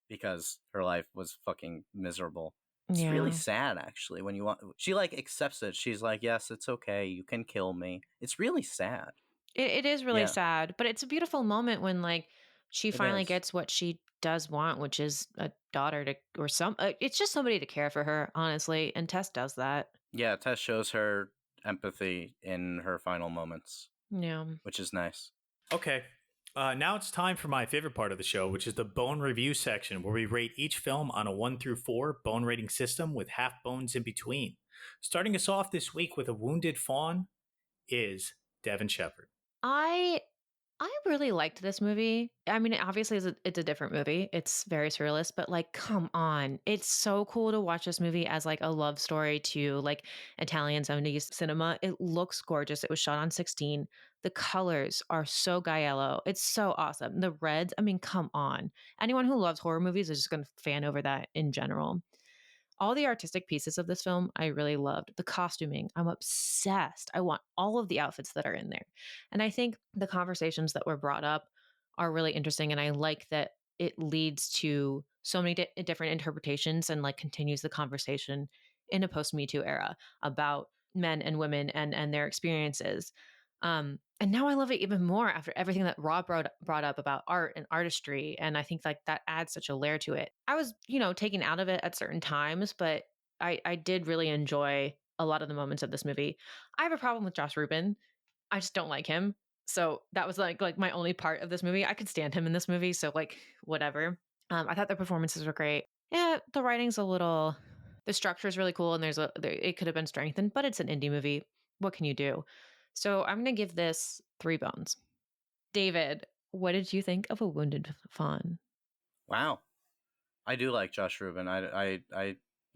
Because her life was fucking miserable. It's really sad, actually, when you want... She, like, accepts it. She's like, yes, it's okay. You can kill me. It's really sad. It is really sad, but it's a beautiful moment when, like, she finally gets what she does want, which is a daughter to, or it's just somebody to care for her, honestly. And Tess does that. Yeah, Tess shows her empathy in her final moments. Yeah. Which is nice. Okay. Now it's time for my favorite part of the show, which is the bone review section, where we rate each film on a 1 through 4 bone rating system with half bones in between. Starting us off this week with A Wounded Fawn is Devin Shepard. I really liked this movie. I mean, obviously it's a different movie. It's very surrealist, but like, come on. It's so cool to watch this movie as like a love story to like Italian 70s cinema. It looks gorgeous. It was shot on 16. The colors are so Gaiello. It's so awesome. The reds, I mean, come on. Anyone who loves horror movies is just going to fan over that in general. All the artistic pieces of this film, I really loved. The costuming, I'm obsessed. I want all of the outfits that are in there. And I think the conversations that were brought up are really interesting. And I like that it leads to so many different interpretations and like continues the conversation in a post Me Too era about men and women and their experiences. And now I love it even more after everything that Rob brought up about art and artistry. And I think like that adds such a layer to it. I was, taken out of it at certain times, but I did really enjoy a lot of the moments of this movie. I have a problem with Josh Ruben. I just don't like him. So that was like my only part of this movie. I could stand him in this movie. So like, whatever. I thought the performances were great. Yeah, the writing's the structure is really cool, and it could have been strengthened, but it's an indie movie. What can you do? So I'm going to give this 3 bones. David, what did you think of A Wounded Fawn? Wow. I do like Josh Ruben. I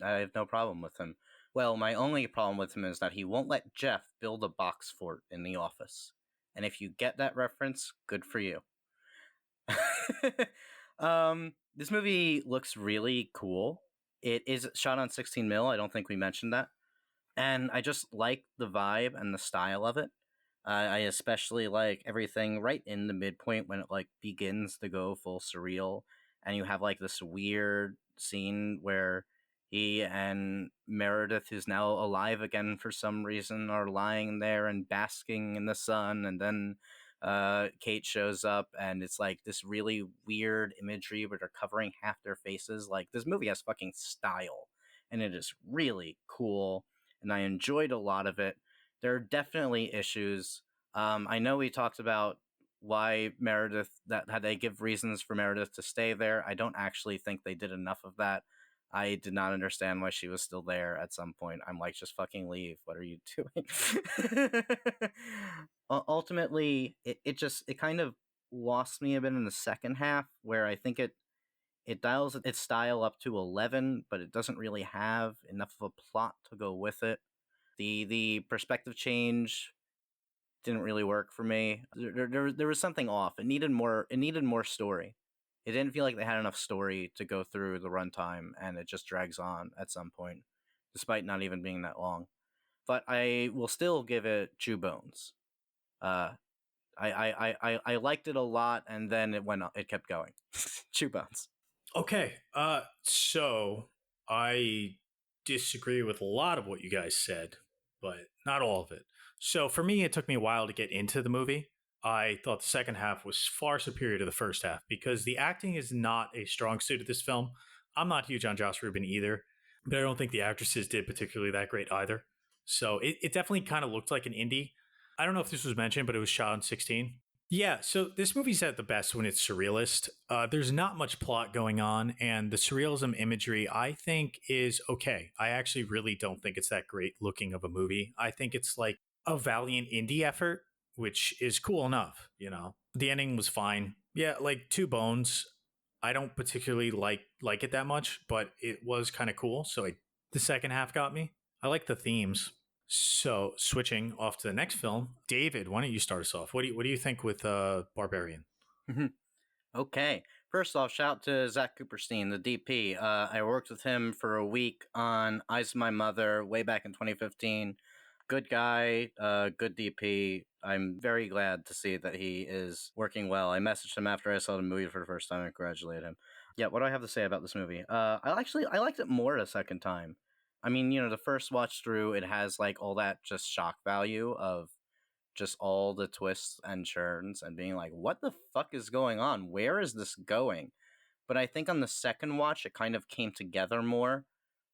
have no problem with him. Well, my only problem with him is that he won't let Jeff build a box fort in the office. And if you get that reference, good for you. This movie looks really cool. It is shot on 16 mil. I don't think we mentioned that. And I just like the vibe and the style of it. I especially like everything right in the midpoint when it like begins to go full surreal, and you have like this weird scene where he and Meredith, who's now alive again for some reason, are lying there and basking in the sun, and then Kate shows up, and it's like this really weird imagery where they're covering half their faces. Like, this movie has fucking style, and it is really cool, and I enjoyed a lot of it. There are definitely issues. I know we talked about why Meredith, that had they give reasons for Meredith to stay there. I don't actually think they did enough of that. I did not understand why she was still there at some point. I'm like, just fucking leave. What are you doing? Ultimately, it kind of lost me a bit in the second half, where I think it dials its style up to 11, but it doesn't really have enough of a plot to go with it. The perspective change didn't really work for me. There was something off. It needed more story. It didn't feel like they had enough story to go through the runtime, and it just drags on at some point, despite not even being that long. But I will still give it 2 bones. I liked it a lot, and then it kept going. 2 bones. Okay, so I disagree with a lot of what you guys said, but not all of it. So for me, it took me a while to get into the movie. I thought the second half was far superior to the first half because the acting is not a strong suit of this film. I'm not huge on Josh Ruben either, but I don't think the actresses did particularly that great either. So it definitely kind of looked like an indie. I don't know if this was mentioned, but it was shot on 16. Yeah, so this movie's at the best when it's surrealist. There's not much plot going on, and the surrealism imagery, I think, is okay. I actually really don't think it's that great looking of a movie. I think it's like a valiant indie effort, which is cool enough, you know. The ending was fine. Yeah, like 2 bones. I don't particularly like it that much, but it was kind of cool. So the second half got me. I like the themes. So, switching off to the next film, David, why don't you start us off? What do you think with Barbarian? Okay. First off, shout out to Zach Cooperstein, the DP. I worked with him for a week on Eyes of My Mother way back in 2015. Good guy, good DP. I'm very glad to see that he is working well. I messaged him after I saw the movie for the first time and congratulated him. Yeah, what do I have to say about this movie? I liked it more a second time. I mean, the first watch through, it has like all that just shock value of just all the twists and turns and being like, what the fuck is going on? Where is this going? But I think on the second watch, it kind of came together more.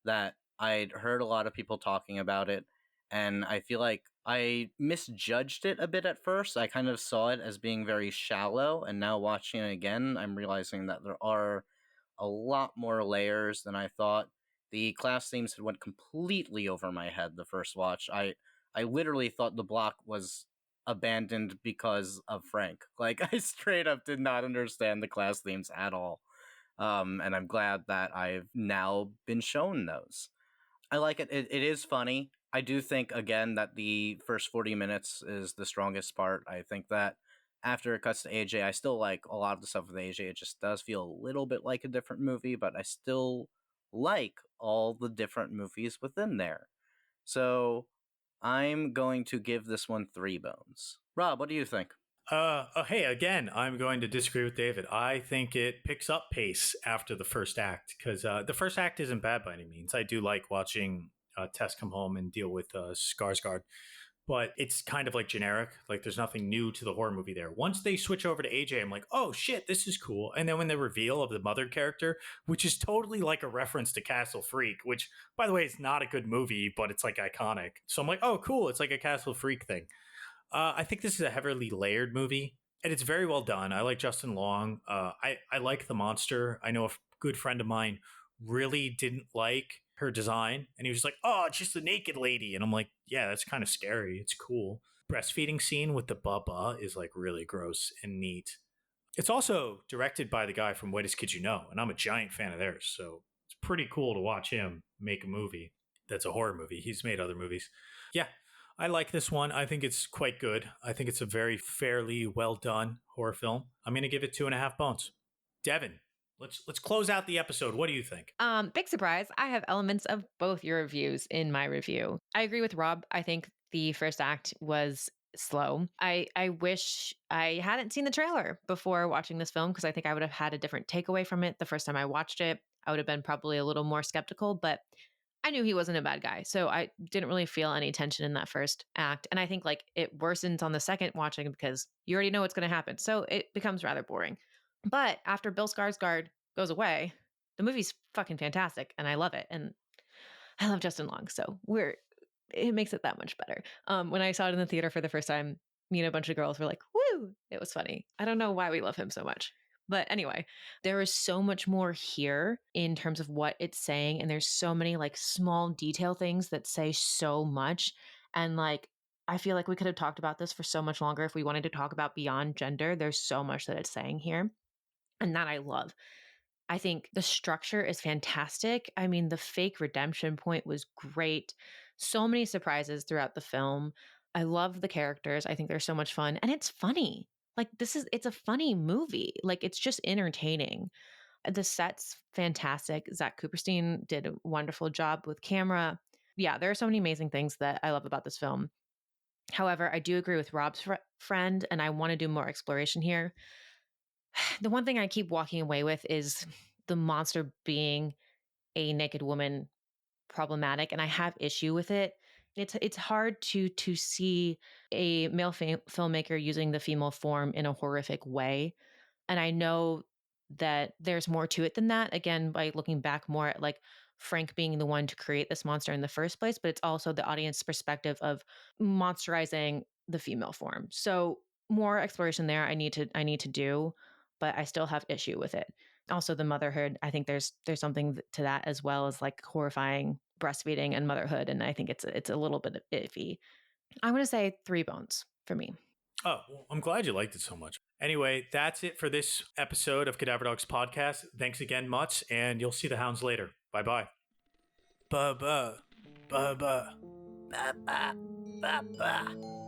That I'd heard a lot of people talking about it, and I feel like I misjudged it a bit at first. I kind of saw it as being very shallow, and now watching it again, I'm realizing that there are a lot more layers than I thought. The class themes had went completely over my head the first watch. I literally thought the block was abandoned because of Frank. Like, I straight up did not understand the class themes at all. And I'm glad that I've now been shown those. I like it. It is funny. I do think, again, that the first 40 minutes is the strongest part. I think that after it cuts to AJ, I still like a lot of the stuff with AJ. It just does feel a little bit like a different movie, but I still like all the different movies within there. So I'm going to give this one 3 bones. Rob, what do you think? Hey, again, I'm going to disagree with David. I think it picks up pace after the first act because the first act isn't bad by any means. I do like watching Tess come home and deal with Skarsgård, but it's kind of like generic. Like there's nothing new to the horror movie there. Once they switch over to AJ, I'm like, oh shit, this is cool. And then when the reveal of the mother character, which is totally like a reference to Castle Freak, which by the way is not a good movie, but it's like iconic. So I'm like, oh cool, it's like a Castle Freak thing. I think this is a heavily layered movie, and it's very well done. I like Justin Long. I like the monster. I know a good friend of mine really didn't like her design, and he was like, "Oh, it's just a naked lady," and I'm like, "Yeah, that's kind of scary. It's cool." Breastfeeding scene with the bubba is like really gross and neat. It's also directed by the guy from Whitest Kids You Know, and I'm a giant fan of theirs, so it's pretty cool to watch him make a movie that's a horror movie. He's made other movies. Yeah, I like this one. I think it's quite good. I think it's a very fairly well done horror film. I'm going to give it 2.5 bones. Devin, let's close out the episode. What do you think? Big surprise. I have elements of both your reviews in my review. I agree with Rob. I think the first act was slow. I wish I hadn't seen the trailer before watching this film because I think I would have had a different takeaway from it the first time I watched it. I would have been probably a little more skeptical, but I knew he wasn't a bad guy. So I didn't really feel any tension in that first act. And I think like it worsens on the second watching because you already know what's going to happen. So it becomes rather boring. But after Bill Skarsgård goes away, the movie's fucking fantastic and I love it. And I love Justin Long. So it makes it that much better. When I saw it in the theater for the first time, me and a bunch of girls were like, woo, it was funny. I don't know why we love him so much. But anyway, there is so much more here in terms of what it's saying. And there's so many like small detail things that say so much. And like, I feel like we could have talked about this for so much longer if we wanted to talk about beyond gender. There's so much that it's saying here. And that I love. I think the structure is fantastic. I mean, the fake redemption point was great. So many surprises throughout the film. I love the characters. I think they're so much fun. And it's funny. Like, it's a funny movie. Like, it's just entertaining. The set's fantastic. Zach Cooperstein did a wonderful job with camera. Yeah, there are so many amazing things that I love about this film. However, I do agree with Rob's friend, and I want to do more exploration here. The one thing I keep walking away with is the monster being a naked woman problematic, and I have issue with it. It's hard to see a male filmmaker using the female form in a horrific way, and I know that there's more to it than that. Again, by looking back more at like Frank being the one to create this monster in the first place, but it's also the audience perspective of monsterizing the female form. So more exploration there I need to do, but I still have issue with it. Also the motherhood, I think there's something to that as well as like horrifying breastfeeding and motherhood, and I think it's a little bit iffy. I'm going to say 3 bones for me. Oh, well, I'm glad you liked it so much. Anyway, that's it for this episode of Cadaver Dogs podcast. Thanks again, Mutts, and you'll see the hounds later. Bye-bye. Bye-bye. Bye-bye. Papa, Papa.